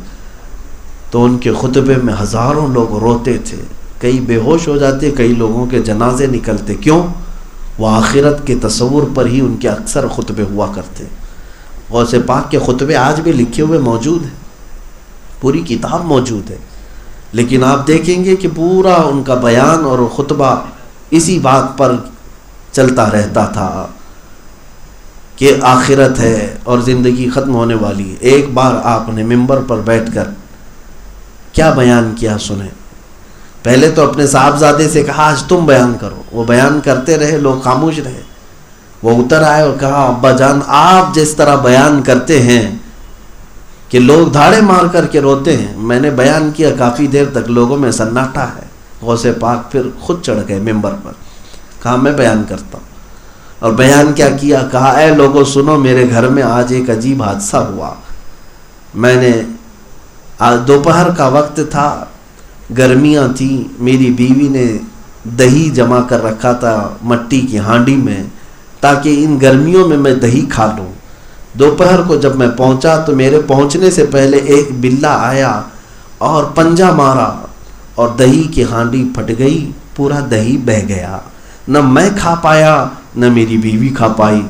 تو ان کے خطبے میں ہزاروں لوگ روتے تھے، کئی بے ہوش ہو جاتے، کئی لوگوں کے جنازے نکلتے۔ کیوں؟ وہ آخرت کے تصور پر ہی ان کے اکثر خطبے ہوا کرتے۔ غوث پاک کے خطبے آج بھی لکھے ہوئے موجود ہیں، پوری کتاب موجود ہے، لیکن آپ دیکھیں گے کہ پورا ان کا بیان اور خطبہ اسی بات پر چلتا رہتا تھا کہ آخرت ہے اور زندگی ختم ہونے والی ہے۔ ایک بار آپ نے ممبر پر بیٹھ کر کیا بیان کیا سنیں۔ پہلے تو اپنے صاحبزادے سے کہا آج تم بیان کرو، وہ بیان کرتے رہے، لوگ خاموش رہے۔ وہ اتر آئے اور کہا ابا جان، آپ جس طرح بیان کرتے ہیں کہ لوگ دھاڑے مار کر کے روتے ہیں، میں نے بیان کیا کافی دیر تک لوگوں میں سناٹا ہے۔ غوث پاک پھر خود چڑھ گئے ممبر پر، کہا میں بیان کرتا ہوں۔ اور بیان کیا کیا؟ کہا اے لوگوں سنو، میرے گھر میں آج ایک عجیب حادثہ ہوا۔ میں نے دوپہر کا وقت تھا، گرمیاں تھیں، میری بیوی نے دہی جمع کر رکھا تھا مٹی کی ہانڈی میں تاکہ ان گرمیوں میں میں دہی کھا لوں۔ دوپہر کو جب میں پہنچا تو میرے پہنچنے سے پہلے ایک بلہ آیا اور پنجہ مارا اور دہی کی ہانڈی پھٹ گئی، پورا دہی بہہ گیا، نہ میں کھا پایا نہ میری بیوی کھا پائی۔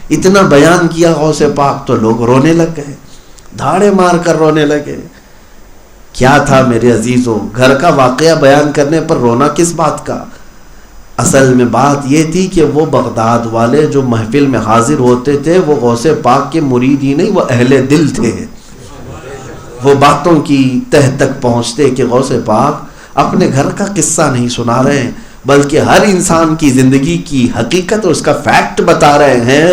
اتنا بیان کیا غوث پاک تو لوگ رونے لگ گئے، دھاڑے مار کر رونے لگے۔ کیا تھا میرے عزیزوں، گھر کا واقعہ بیان کرنے پر رونا کس بات کا؟ اصل میں بات یہ تھی کہ وہ بغداد والے جو محفل میں حاضر ہوتے تھے وہ غوث پاک کے مرید ہی نہیں، وہ اہل دل تھے۔ وہ باتوں کی تہ تک پہنچتے کہ غوث پاک اپنے گھر کا قصہ نہیں سنا رہے ہیں بلکہ ہر انسان کی زندگی کی حقیقت اور اس کا فیکٹ بتا رہے ہیں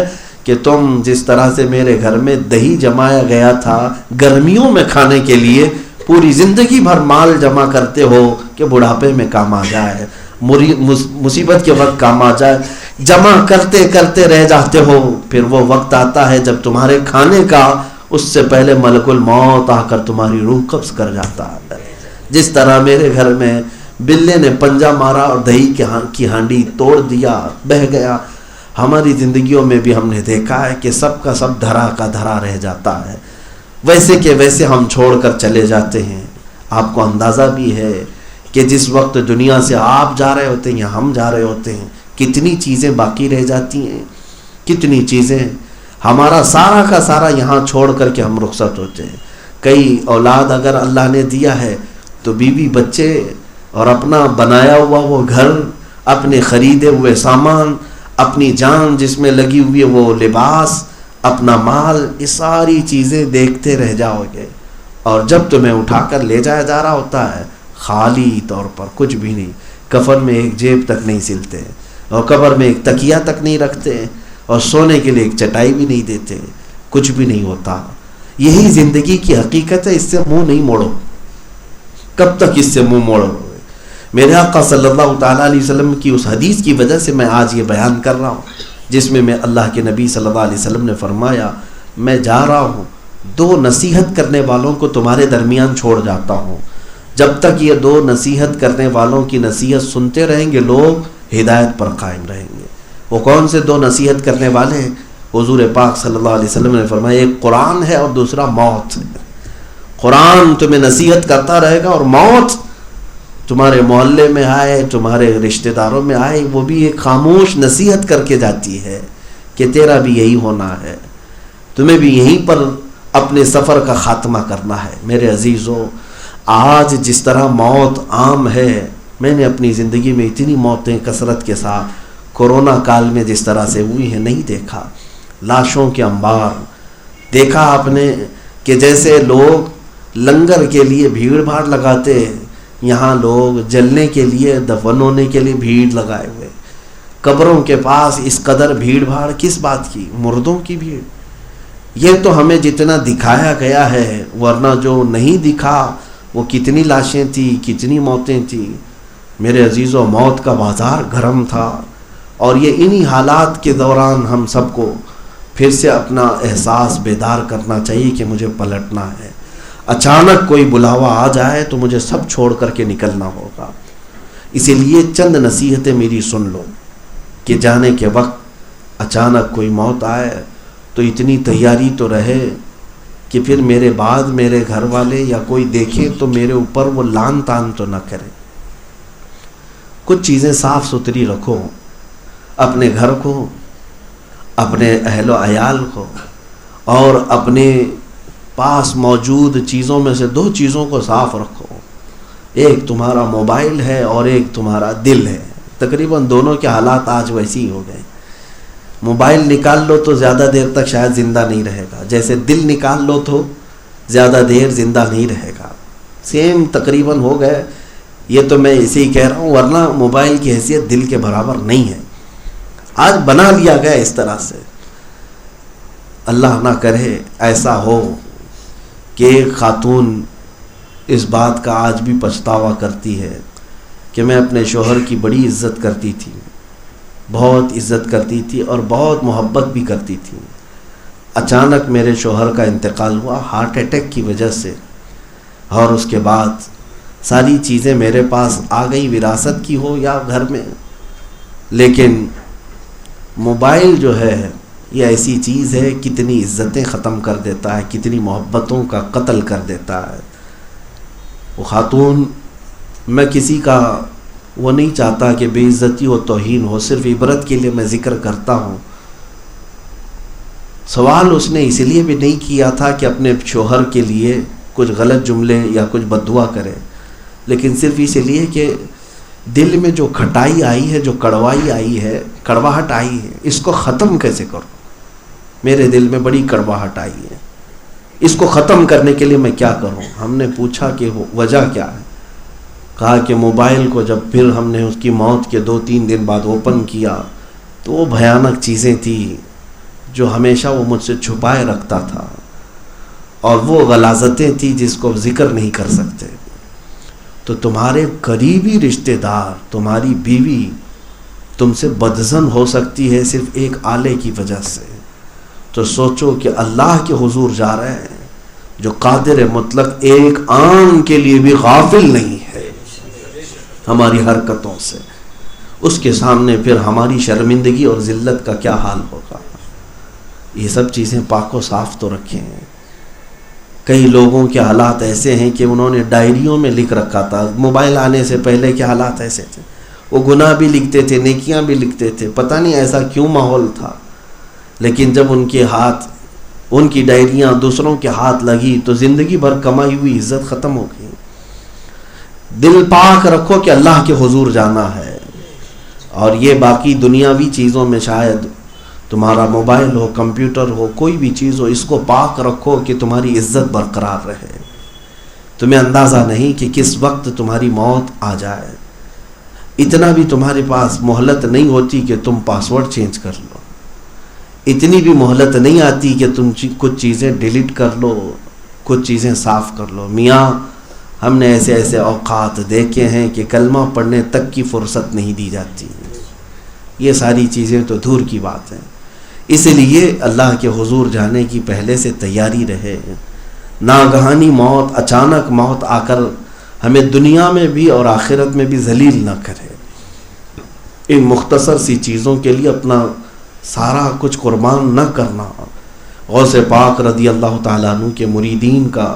کہ تم جس طرح سے میرے گھر میں دہی جمایا گیا تھا گرمیوں میں کھانے کے لیے، پوری زندگی بھر مال جمع کرتے ہو کہ بڑھاپے میں کام آ جائے، مصیبت کے وقت کام آ جائے، جمع کرتے کرتے رہ جاتے ہو، پھر وہ وقت آتا ہے جب تمہارے کھانے کا اس سے پہلے ملک الموت آ کر تمہاری روح قبض کر جاتا ہے۔ جس طرح میرے گھر میں بلے نے پنجہ مارا اور دہی کی ہانڈی توڑ دیا، بہہ گیا، ہماری زندگیوں میں بھی ہم نے دیکھا ہے کہ سب کا سب دھرا کا دھرا رہ جاتا ہے، ویسے کہ ویسے ہم چھوڑ کر چلے جاتے ہیں۔ آپ کو اندازہ بھی ہے کہ جس وقت دنیا سے آپ جا رہے ہوتے ہیں یا ہم جا رہے ہوتے ہیں کتنی چیزیں باقی رہ جاتی ہیں، کتنی چیزیں، ہمارا سارا کا سارا یہاں چھوڑ کر کے ہم رخصت ہوتے ہیں۔ کئی اولاد اگر اللہ نے دیا ہے تو بیوی بچے اور اپنا بنایا ہوا وہ گھر، اپنے خریدے ہوئے سامان، اپنی جان جس میں لگی ہوئی ہے وہ لباس، اپنا مال، یہ ساری چیزیں دیکھتے رہ جاؤ گے، اور جب تمہیں اٹھا کر لے جایا جا رہا ہوتا ہے خالی طور پر کچھ بھی نہیں، کفن میں ایک جیب تک نہیں سلتے، اور قبر میں ایک تکیہ تک نہیں رکھتے، اور سونے کے لیے ایک چٹائی بھی نہیں دیتے، کچھ بھی نہیں ہوتا۔ یہی زندگی کی حقیقت ہے، اس سے منہ نہیں موڑو۔ کب تک اس سے منہ موڑو؟ میرے آقا صلی اللہ تعالیٰ علیہ وسلم کی اس حدیث کی وجہ سے میں آج یہ بیان کر رہا ہوں، جس میں اللہ کے نبی صلی اللہ علیہ وسلم نے فرمایا، میں جا رہا ہوں، دو نصیحت کرنے والوں کو تمہارے درمیان چھوڑ جاتا ہوں، جب تک یہ دو نصیحت کرنے والوں کی نصیحت سنتے رہیں گے لوگ ہدایت پر قائم رہیں گے۔ وہ کون سے دو نصیحت کرنے والے ہیں؟ حضور پاک صلی اللہ علیہ وسلم نے فرمایا، ایک قرآن ہے اور دوسرا موت ہے۔ قرآن تمہیں نصیحت کرتا رہے گا، اور موت تمہارے محلے میں آئے، تمہارے رشتہ داروں میں آئے، وہ بھی ایک خاموش نصیحت کر کے جاتی ہے کہ تیرا بھی یہی ہونا ہے، تمہیں بھی یہیں پر اپنے سفر کا خاتمہ کرنا ہے۔ میرے عزیزو، آج جس طرح موت عام ہے، میں نے اپنی زندگی میں اتنی موتیں کثرت کے ساتھ کورونا کال میں جس طرح سے ہوئی ہیں نہیں دیکھا۔ لاشوں کے انبار دیکھا آپ نے کہ جیسے لوگ لنگر کے لیے بھیڑ بھاڑ لگاتے، یہاں لوگ جلنے کے لیے، دفن ہونے کے لیے بھیڑ لگائے ہوئے۔ قبروں کے پاس اس قدر بھیڑ بھاڑ کس بات کی؟ مردوں کی بھیڑ۔ یہ تو ہمیں جتنا دکھایا گیا ہے، ورنہ جو نہیں دکھا وہ کتنی لاشیں تھیں، کتنی موتیں تھیں۔ میرے عزیزو، موت کا بازار گرم تھا، اور یہ انہی حالات کے دوران ہم سب کو پھر سے اپنا احساس بیدار کرنا چاہیے کہ مجھے پلٹنا ہے۔ اچانک کوئی بلاوا آ جائے تو مجھے سب چھوڑ کر کے نکلنا ہوگا۔ اسی لیے چند نصیحتیں میری سن لو کہ جانے کے وقت اچانک کوئی موت آئے تو اتنی تیاری تو رہے کہ پھر میرے بعد میرے گھر والے یا کوئی دیکھے تو میرے اوپر وہ لان تان تو نہ کرے۔ کچھ چیزیں صاف ستھری رکھو، اپنے گھر کو، اپنے اہل و عیال کو، اور اپنے پاس موجود چیزوں میں سے دو چیزوں کو صاف رکھو۔ ایک تمہارا موبائل ہے اور ایک تمہارا دل ہے۔ تقریباً دونوں کے حالات آج ویسے ہی ہو گئے۔ موبائل نکال لو تو زیادہ دیر تک شاید زندہ نہیں رہے گا، جیسے دل نکال لو تو زیادہ دیر زندہ نہیں رہے گا۔ سیم تقریباً ہو گئے۔ یہ تو میں اسے ہی کہہ رہا ہوں، ورنہ موبائل کی حیثیت دل کے برابر نہیں ہے۔ آج بنا لیا گیا اس طرح سے۔ اللہ نہ کرے ایسا ہو کہ ایک خاتون اس بات کا آج بھی پچھتاوا کرتی ہے کہ میں اپنے شوہر کی بڑی عزت کرتی تھی، بہت عزت کرتی تھی اور بہت محبت بھی کرتی تھی۔ اچانک میرے شوہر کا انتقال ہوا ہارٹ اٹیک کی وجہ سے، اور اس کے بعد ساری چیزیں میرے پاس آ گئی، وراثت کی ہو یا گھر میں، لیکن موبائل جو ہے یہ ایسی چیز ہے، کتنی عزتیں ختم کر دیتا ہے، کتنی محبتوں کا قتل کر دیتا ہے۔ وہ خاتون، میں کسی کا وہ نہیں چاہتا کہ بے عزتی و توہین ہو، صرف عبرت کے لیے میں ذکر کرتا ہوں۔ سوال اس نے اس لیے بھی نہیں کیا تھا کہ اپنے شوہر کے لیے کچھ غلط جملے یا کچھ بددعا کرے، لیکن صرف اس لیے کہ دل میں جو کھٹائی آئی ہے، جو کڑوائی آئی ہے، کڑواہٹ آئی ہے، اس کو ختم کیسے کروں؟ میرے دل میں بڑی کڑواہٹ آئی ہے، اس کو ختم کرنے کے لیے میں کیا کروں؟ ہم نے پوچھا کہ وجہ کیا ہے؟ کہا کہ موبائل کو جب پھر ہم نے اس کی موت کے 2-3 دن بعد اوپن کیا تو وہ بھیانک چیزیں تھیں جو ہمیشہ وہ مجھ سے چھپائے رکھتا تھا، اور وہ غلاظتیں تھیں جس کو ذکر نہیں کر سکتے۔ تو تمہارے قریبی رشتہ دار، تمہاری بیوی تم سے بدظن ہو سکتی ہے صرف ایک آلے کی وجہ سے، تو سوچو کہ اللہ کے حضور جا رہے ہیں جو قادر مطلق ایک آن کے لیے بھی غافل نہیں ہے ہماری حرکتوں سے، اس کے سامنے پھر ہماری شرمندگی اور ذلت کا کیا حال ہوگا؟ یہ سب چیزیں پاک و صاف تو رکھیں۔ کئی لوگوں کے حالات ایسے ہیں کہ انہوں نے ڈائریوں میں لکھ رکھا تھا، موبائل آنے سے پہلے کے حالات ایسے تھے، وہ گناہ بھی لکھتے تھے، نیکیاں بھی لکھتے تھے، پتہ نہیں ایسا کیوں ماحول تھا، لیکن جب ان کے ہاتھ، ان کی ڈائریاں دوسروں کے ہاتھ لگی تو زندگی بھر کمائی ہوئی عزت ختم ہو گئی۔ دل پاک رکھو کہ اللہ کے حضور جانا ہے، اور یہ باقی دنیاوی چیزوں میں شاید تمہارا موبائل ہو، کمپیوٹر ہو، کوئی بھی چیز ہو، اس کو پاک رکھو کہ تمہاری عزت برقرار رہے۔ تمہیں اندازہ نہیں کہ کس وقت تمہاری موت آ جائے، اتنا بھی تمہارے پاس مہلت نہیں ہوتی کہ تم پاسورڈ چینج کر لو، اتنی بھی مہلت نہیں آتی کہ تم کچھ چیزیں ڈیلیٹ کر لو، کچھ چیزیں صاف کر لو۔ میاں ہم نے ایسے ایسے اوقات دیکھے ہیں کہ کلمہ پڑھنے تک کی فرصت نہیں دی جاتی، یہ ساری چیزیں تو دور کی بات ہیں۔ اس لیے اللہ کے حضور جانے کی پہلے سے تیاری رہے، ناگہانی موت، اچانک موت آ کر ہمیں دنیا میں بھی اور آخرت میں بھی ذلیل نہ کرے۔ ان مختصر سی چیزوں کے لیے اپنا سارا کچھ قربان نہ کرنا۔ غوث پاک رضی اللہ تعالیٰ عنہ کے مریدین کا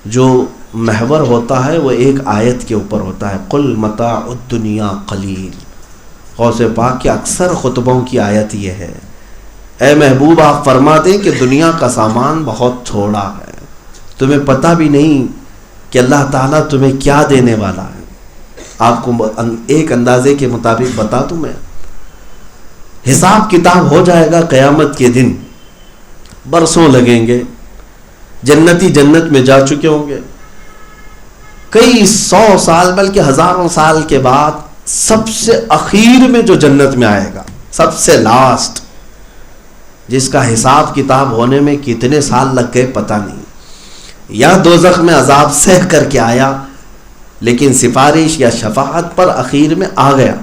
جو محور ہوتا ہے وہ ایک آیت کے اوپر ہوتا ہے، قل متاع الدنیا قلیل۔ غوث پاک کے اکثر خطبوں کی آیت یہ ہے، اے محبوب آپ فرما دیں کہ دنیا کا سامان بہت تھوڑا ہے، تمہیں پتہ بھی نہیں کہ اللہ تعالیٰ تمہیں کیا دینے والا ہے۔ آپ کو ایک اندازے کے مطابق بتا دوں میں، حساب کتاب ہو جائے گا قیامت کے دن، برسوں لگیں گے، جنتی جنت میں جا چکے ہوں گے، کئی 100 سال بلکہ ہزاروں سال کے بعد سب سے اخیر میں جو جنت میں آئے گا، سب سے لاسٹ، جس کا حساب کتاب ہونے میں کتنے سال لگ گئے پتہ نہیں، یا دوزخ میں عذاب سہ کر کے آیا لیکن سفارش یا شفاعت پر اخیر میں آ گیا،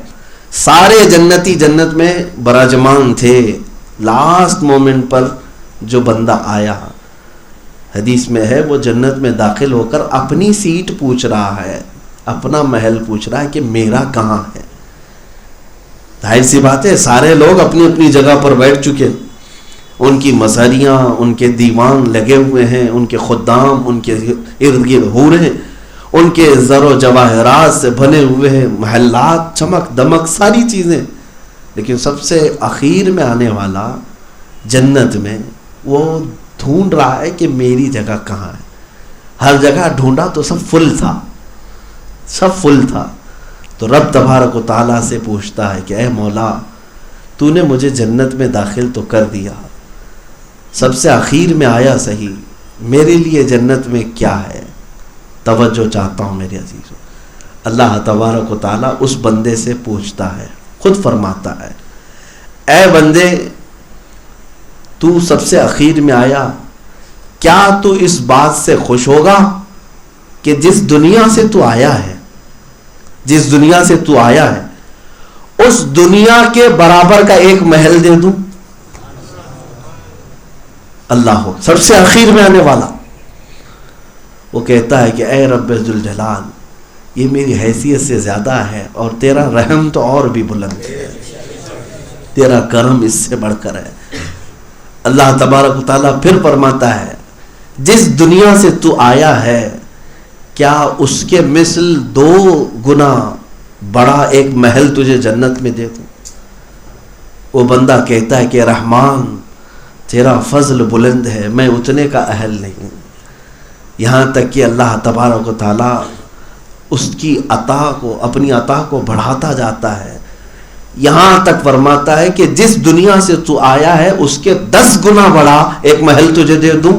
سارے جنتی جنت میں براجمان تھے، لاسٹ مومنٹ پر جو بندہ آیا، حدیث میں ہے وہ جنت میں داخل ہو کر اپنی سیٹ پوچھ رہا ہے، اپنا محل پوچھ رہا ہے کہ میرا کہاں ہے۔ ظاہر سی بات ہے سارے لوگ اپنی اپنی جگہ پر بیٹھ چکے، ان کی مسریاں، ان کے دیوان لگے ہوئے ہیں، ان کے خدام ان کے ارد گرد حوریں، ان کے زر و جواہرات سے بنے ہوئے ہیں، محلات، چمک دمک، ساری چیزیں، لیکن سب سے اخیر میں آنے والا جنت میں وہ ڈھونڈ رہا ہے کہ میری جگہ کہاں ہے۔ ہر جگہ ڈھونڈا تو سب فل تھا، سب فل تھا، تو رب تبارک و تعالیٰ سے پوچھتا ہے کہ اے مولا تو نے مجھے جنت میں داخل تو کر دیا، سب سے اخیر میں آیا صحیح، میرے لیے جنت میں کیا ہے؟ توجہ چاہتا ہوں میرے عزیزوں۔ اللہ تبارک و تعالیٰ اس بندے سے پوچھتا ہے، خود فرماتا ہے اے بندے تو سب سے اخیر میں آیا، کیا تو اس بات سے خوش ہوگا کہ جس دنیا سے تو آیا ہے، جس دنیا سے تو آیا ہے اس دنیا کے برابر کا ایک محل دے دوں؟ اللہ ہو سب سے اخیر میں آنے والا، وہ کہتا ہے کہ اے رب ذوالجلال یہ میری حیثیت سے زیادہ ہے، اور تیرا رحم تو اور بھی بلند ہے، تیرا کرم اس سے بڑھ کر ہے۔ اللہ تبارک و تعالیٰ پھر فرماتا ہے جس دنیا سے تو آیا ہے کیا اس کے مثل 2 گنا بڑا ایک محل تجھے جنت میں دے دوں؟ وہ بندہ کہتا ہے کہ رحمان تیرا فضل بلند ہے، میں اتنے کا اہل نہیں، یہاں تک کہ اللہ تبارک و تعالیٰ اس کی عطا کو، اپنی عطا کو بڑھاتا جاتا ہے، یہاں تک فرماتا ہے کہ جس دنیا سے تو آیا ہے اس کے 10 گنا بڑا ایک محل تجھے دے دوں۔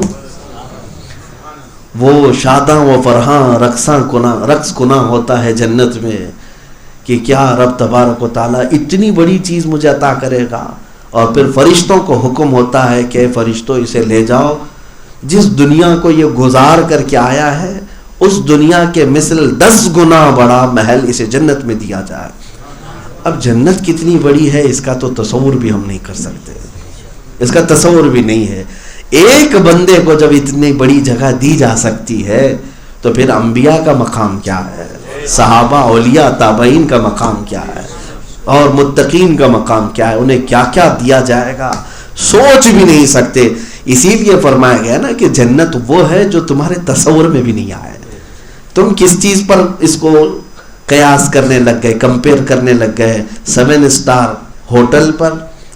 وہ شاداں و فرحاں رقص کنا ہوتا ہے جنت میں کہ کیا رب تبارک و تعالیٰ اتنی بڑی چیز مجھے عطا کرے گا، اور پھر فرشتوں کو حکم ہوتا ہے کہ فرشتوں اسے لے جاؤ، جس دنیا کو یہ گزار کر کے آیا ہے اس دنیا کے مثل 10 گنا بڑا محل اسے جنت میں دیا جائے۔ اب جنت کتنی بڑی ہے اس کا تو تصور بھی ہم نہیں کر سکتے، اس کا تصور بھی نہیں ہے۔ ایک بندے کو جب اتنی بڑی جگہ دی جا سکتی ہے تو پھر انبیاء کا مقام کیا ہے، صحابہ، اولیاء، تابعین کا مقام کیا ہے، اور متقین کا مقام کیا ہے، انہیں کیا کیا دیا جائے گا، سوچ بھی نہیں سکتے۔ اسی لیے فرمایا گیا نا کہ جنت وہ ہے جو تمہارے تصور میں بھی نہیں آئے. تم کس چیز پر اس کو قیاس کرنے لگ گئے, کمپیئر کرنے لگ گئے؟ 7 اسٹار ہوٹل پر,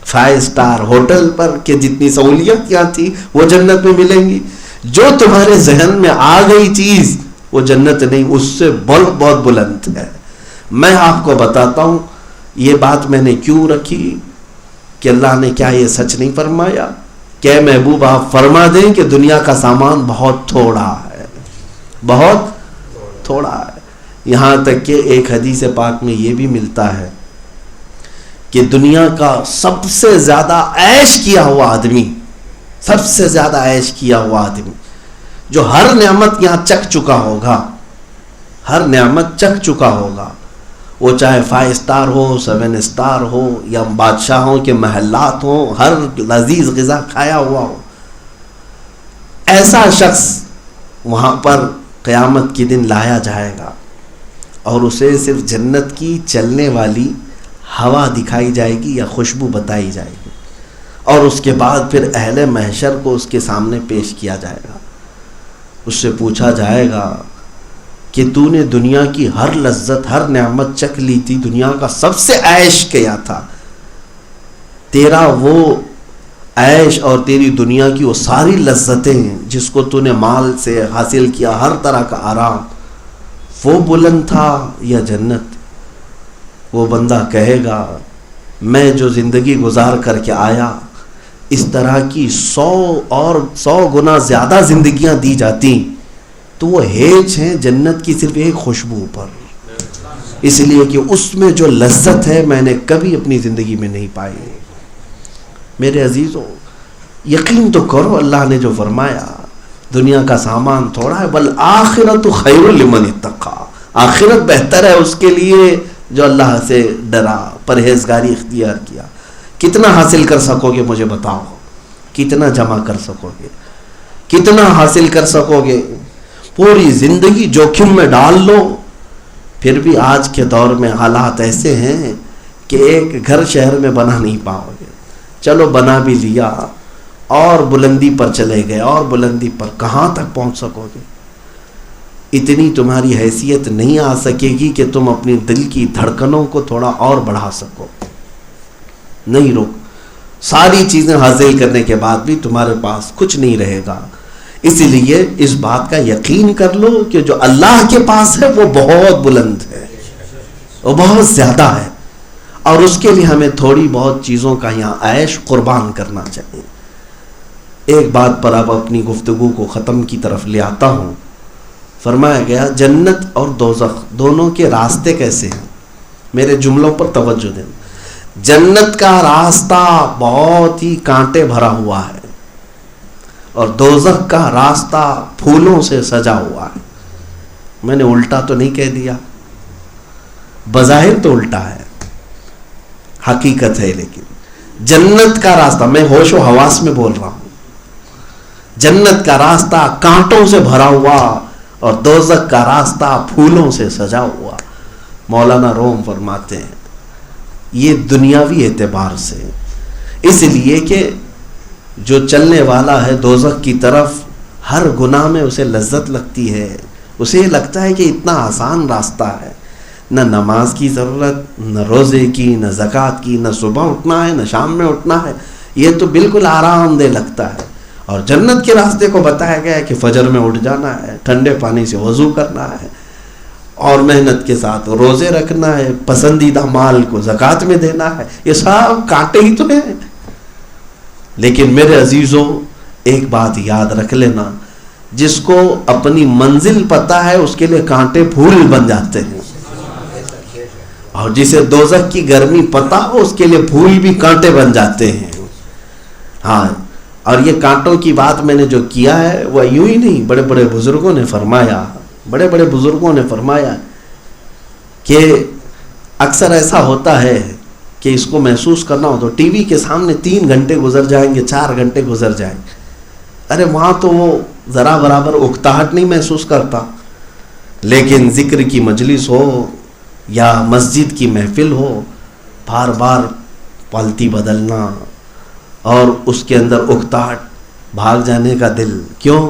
5 اسٹار ہوٹل پر, کہ جتنی سہولیات یہاں تھی وہ جنت میں ملیں گی. جو تمہارے ذہن میں آ گئی چیز وہ جنت نہیں, اس سے بہت بہت بلند ہے. میں آپ کو بتاتا ہوں یہ بات میں نے کیوں رکھی, کہ اللہ نے کیا یہ سچ نہیں فرمایا کہ محبوب آپ فرما دیں کہ دنیا کا سامان بہت تھوڑا ہے, بہت تھوڑا ہے. یہاں تک کہ ایک حدیث پاک میں یہ بھی ملتا ہے کہ دنیا کا سب سے زیادہ عیش کیا ہوا آدمی, سب سے زیادہ عیش کیا ہوا آدمی, جو ہر نعمت یہاں چکھ چکا ہوگا, ہر نعمت چکھ چکا ہوگا, وہ چاہے 5 اسٹار ہو, 7 اسٹار ہو, یا بادشاہوں کے محلات ہوں, ہر لذیذ غذا کھایا ہوا ہو, ایسا شخص وہاں پر قیامت کے دن لایا جائے گا اور اسے صرف جنت کی چلنے والی ہوا دکھائی جائے گی یا خوشبو بتائی جائے گی, اور اس کے بعد پھر اہل محشر کو اس کے سامنے پیش کیا جائے گا. اس سے پوچھا جائے گا کہ تو نے دنیا کی ہر لذت, ہر نعمت چکھ لی تھی, دنیا کا سب سے عیش کیا تھا, تیرا وہ عیش اور تیری دنیا کی وہ ساری لذتیں جس کو تو نے مال سے حاصل کیا, ہر طرح کا آرام, وہ بلند تھا یا جنت؟ وہ بندہ کہے گا میں جو زندگی گزار کر کے آیا, اس طرح کی 100 گنا زیادہ زندگیاں دی جاتی تو وہ ہیچ ہیں جنت کی صرف ایک خوشبو پر, اس لیے کہ اس میں جو لذت ہے میں نے کبھی اپنی زندگی میں نہیں پائی. میرے عزیزوں یقین تو کرو, اللہ نے جو فرمایا دنیا کا سامان تھوڑا ہے, والآخرۃ خیر لمن اتقی, آخرت بہتر ہے اس کے لیے جو اللہ سے ڈرا, پرہیزگاری اختیار کیا. کتنا حاصل کر سکو گے مجھے بتاؤ, کتنا جمع کر سکو گے, کتنا حاصل کر سکو گے؟ پوری زندگی جوخم میں ڈال لو, پھر بھی آج کے دور میں حالات ایسے ہیں کہ ایک گھر شہر میں بنا نہیں پاؤ گے. چلو بنا بھی لیا اور بلندی پر چلے گئے, اور بلندی پر کہاں تک پہنچ سکو گے؟ اتنی تمہاری حیثیت نہیں آ سکے گی کہ تم اپنی دل کی دھڑکنوں کو تھوڑا اور بڑھا سکو. نہیں رک, ساری چیزیں حاصل کرنے کے بعد بھی تمہارے پاس کچھ نہیں رہے گا. اسی لیے اس بات کا یقین کر لو کہ جو اللہ کے پاس ہے وہ بہت بلند ہے, وہ بہت زیادہ ہے, اور اس کے لیے ہمیں تھوڑی بہت چیزوں کا یہاں عیش قربان کرنا چاہیے. ایک بات پر اب اپنی گفتگو کو ختم کی طرف لے آتا ہوں. فرمایا گیا جنت اور دوزخ دونوں کے راستے کیسے ہیں, میرے جملوں پر توجہ دیں. جنت کا راستہ بہت ہی کانٹے بھرا ہوا ہے, اور دوزخ کا راستہ پھولوں سے سجا ہوا ہے. میں نے الٹا تو نہیں کہہ دیا, بظاہر تو الٹا ہے, حقیقت ہے. لیکن جنت کا راستہ, میں ہوش و حواس میں بول رہا ہوں, جنت کا راستہ کانٹوں سے بھرا ہوا اور دوزخ کا راستہ پھولوں سے سجا ہوا. مولانا روم فرماتے ہیں یہ دنیاوی اعتبار سے, اس لیے کہ جو چلنے والا ہے دوزخ کی طرف, ہر گناہ میں اسے لذت لگتی ہے, اسے لگتا ہے کہ اتنا آسان راستہ ہے, نہ نماز کی ضرورت, نہ روزے کی, نہ زکوٰۃ کی, نہ صبح اٹھنا ہے, نہ شام میں اٹھنا ہے, یہ تو بالکل آرام دہ لگتا ہے. اور جنت کے راستے کو بتایا گیا ہے کہ فجر میں اٹھ جانا ہے, ٹھنڈے پانی سے وضو کرنا ہے, اور محنت کے ساتھ روزے رکھنا ہے, پسندیدہ مال کو زکوٰۃ میں دینا ہے. یہ سب کانٹے ہی تو ہیں. لیکن میرے عزیزوں ایک بات یاد رکھ لینا, جس کو اپنی منزل پتہ ہے اس کے لیے کانٹے پھول بن جاتے ہیں, اور جسے دوزخ کی گرمی پتہ ہو اس کے لیے پھول بھی کانٹے بن جاتے ہیں. ہاں, اور یہ کانٹوں کی بات میں نے جو کیا ہے وہ یوں ہی نہیں, بڑے بڑے بزرگوں نے فرمایا, بڑے بڑے بزرگوں نے فرمایا کہ اکثر ایسا ہوتا ہے کہ اس کو محسوس کرنا ہو تو ٹی وی کے سامنے 3 گھنٹے گزر جائیں گے, 4 گھنٹے گزر جائیں گے, ارے وہاں تو وہ ذرا برابر اکتاہٹ نہیں محسوس کرتا. لیکن ذکر کی مجلس ہو یا مسجد کی محفل ہو, بار بار پالتی بدلنا اور اس کے اندر اکتاہٹ, بھاگ جانے کا دل. کیوں؟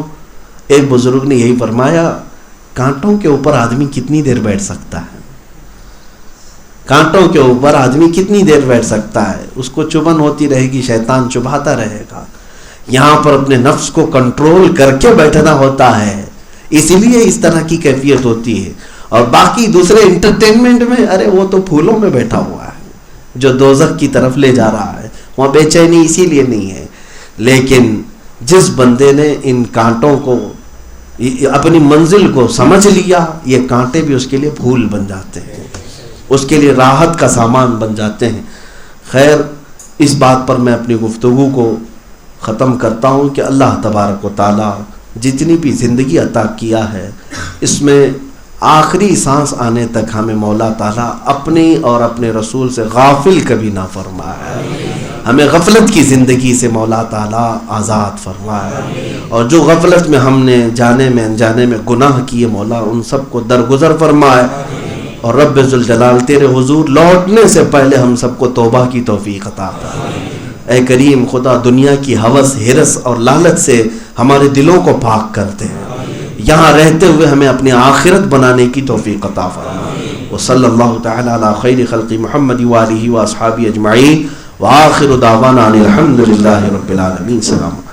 ایک بزرگ نے یہی فرمایا کانٹوں کے اوپر آدمی کتنی دیر بیٹھ سکتا ہے؟ کانٹوں کے اوپر آدمی کتنی دیر بیٹھ سکتا ہے؟ اس کو چبھن ہوتی رہے گی، شیطان چبھاتا رہے گا. یہاں پر اپنے نفس کو کنٹرول کر کے بیٹھنا ہوتا ہے، اسی لیے اس طرح کی کیفیت ہوتی ہے. اور باقی دوسرے انٹرٹینمنٹ میں ارے وہ تو پھولوں میں بیٹھا ہوا ہے جو دوزخ کی طرف لے جا رہا ہے، وہاں بے چینی اسی لیے نہیں ہے. لیکن جس بندے نے ان کانٹوں کو، اپنی منزل کو سمجھ لیا، یہ کانٹے بھی اس کے لیے پھول بن جاتے ہیں، اس کے لیے راحت کا سامان بن جاتے ہیں. خیر، اس بات پر میں اپنی گفتگو کو ختم کرتا ہوں کہ اللہ تبارک و تعالی جتنی بھی زندگی عطا کیا ہے، اس میں آخری سانس آنے تک ہمیں مولا تعالیٰ اپنی اور اپنے رسول سے غافل کبھی نہ فرمائے. ہمیں غفلت کی زندگی سے مولا تعالیٰ آزاد فرمائے، اور جو غفلت میں ہم نے جانے میں انجانے میں گناہ کیے مولا ان سب کو درگزر فرمائے. اور رب ذوالجلال تیرے حضور لوٹنے سے پہلے ہم سب کو توبہ کی توفیق عطا فرمائے. اے کریم خدا، دنیا کی ہوس، ہرس اور لالچ سے ہمارے دلوں کو پاک کرتے ہیں. یہاں رہتے ہوئے ہمیں اپنی آخرت بنانے کی توفیق عطا فرمائے. وصلی اللہ تعالی علی خیر خلق محمد وآلہ واصحابہ اجمعین، وآخر دعوانا ان الحمد للہ رب العالمین. سلام.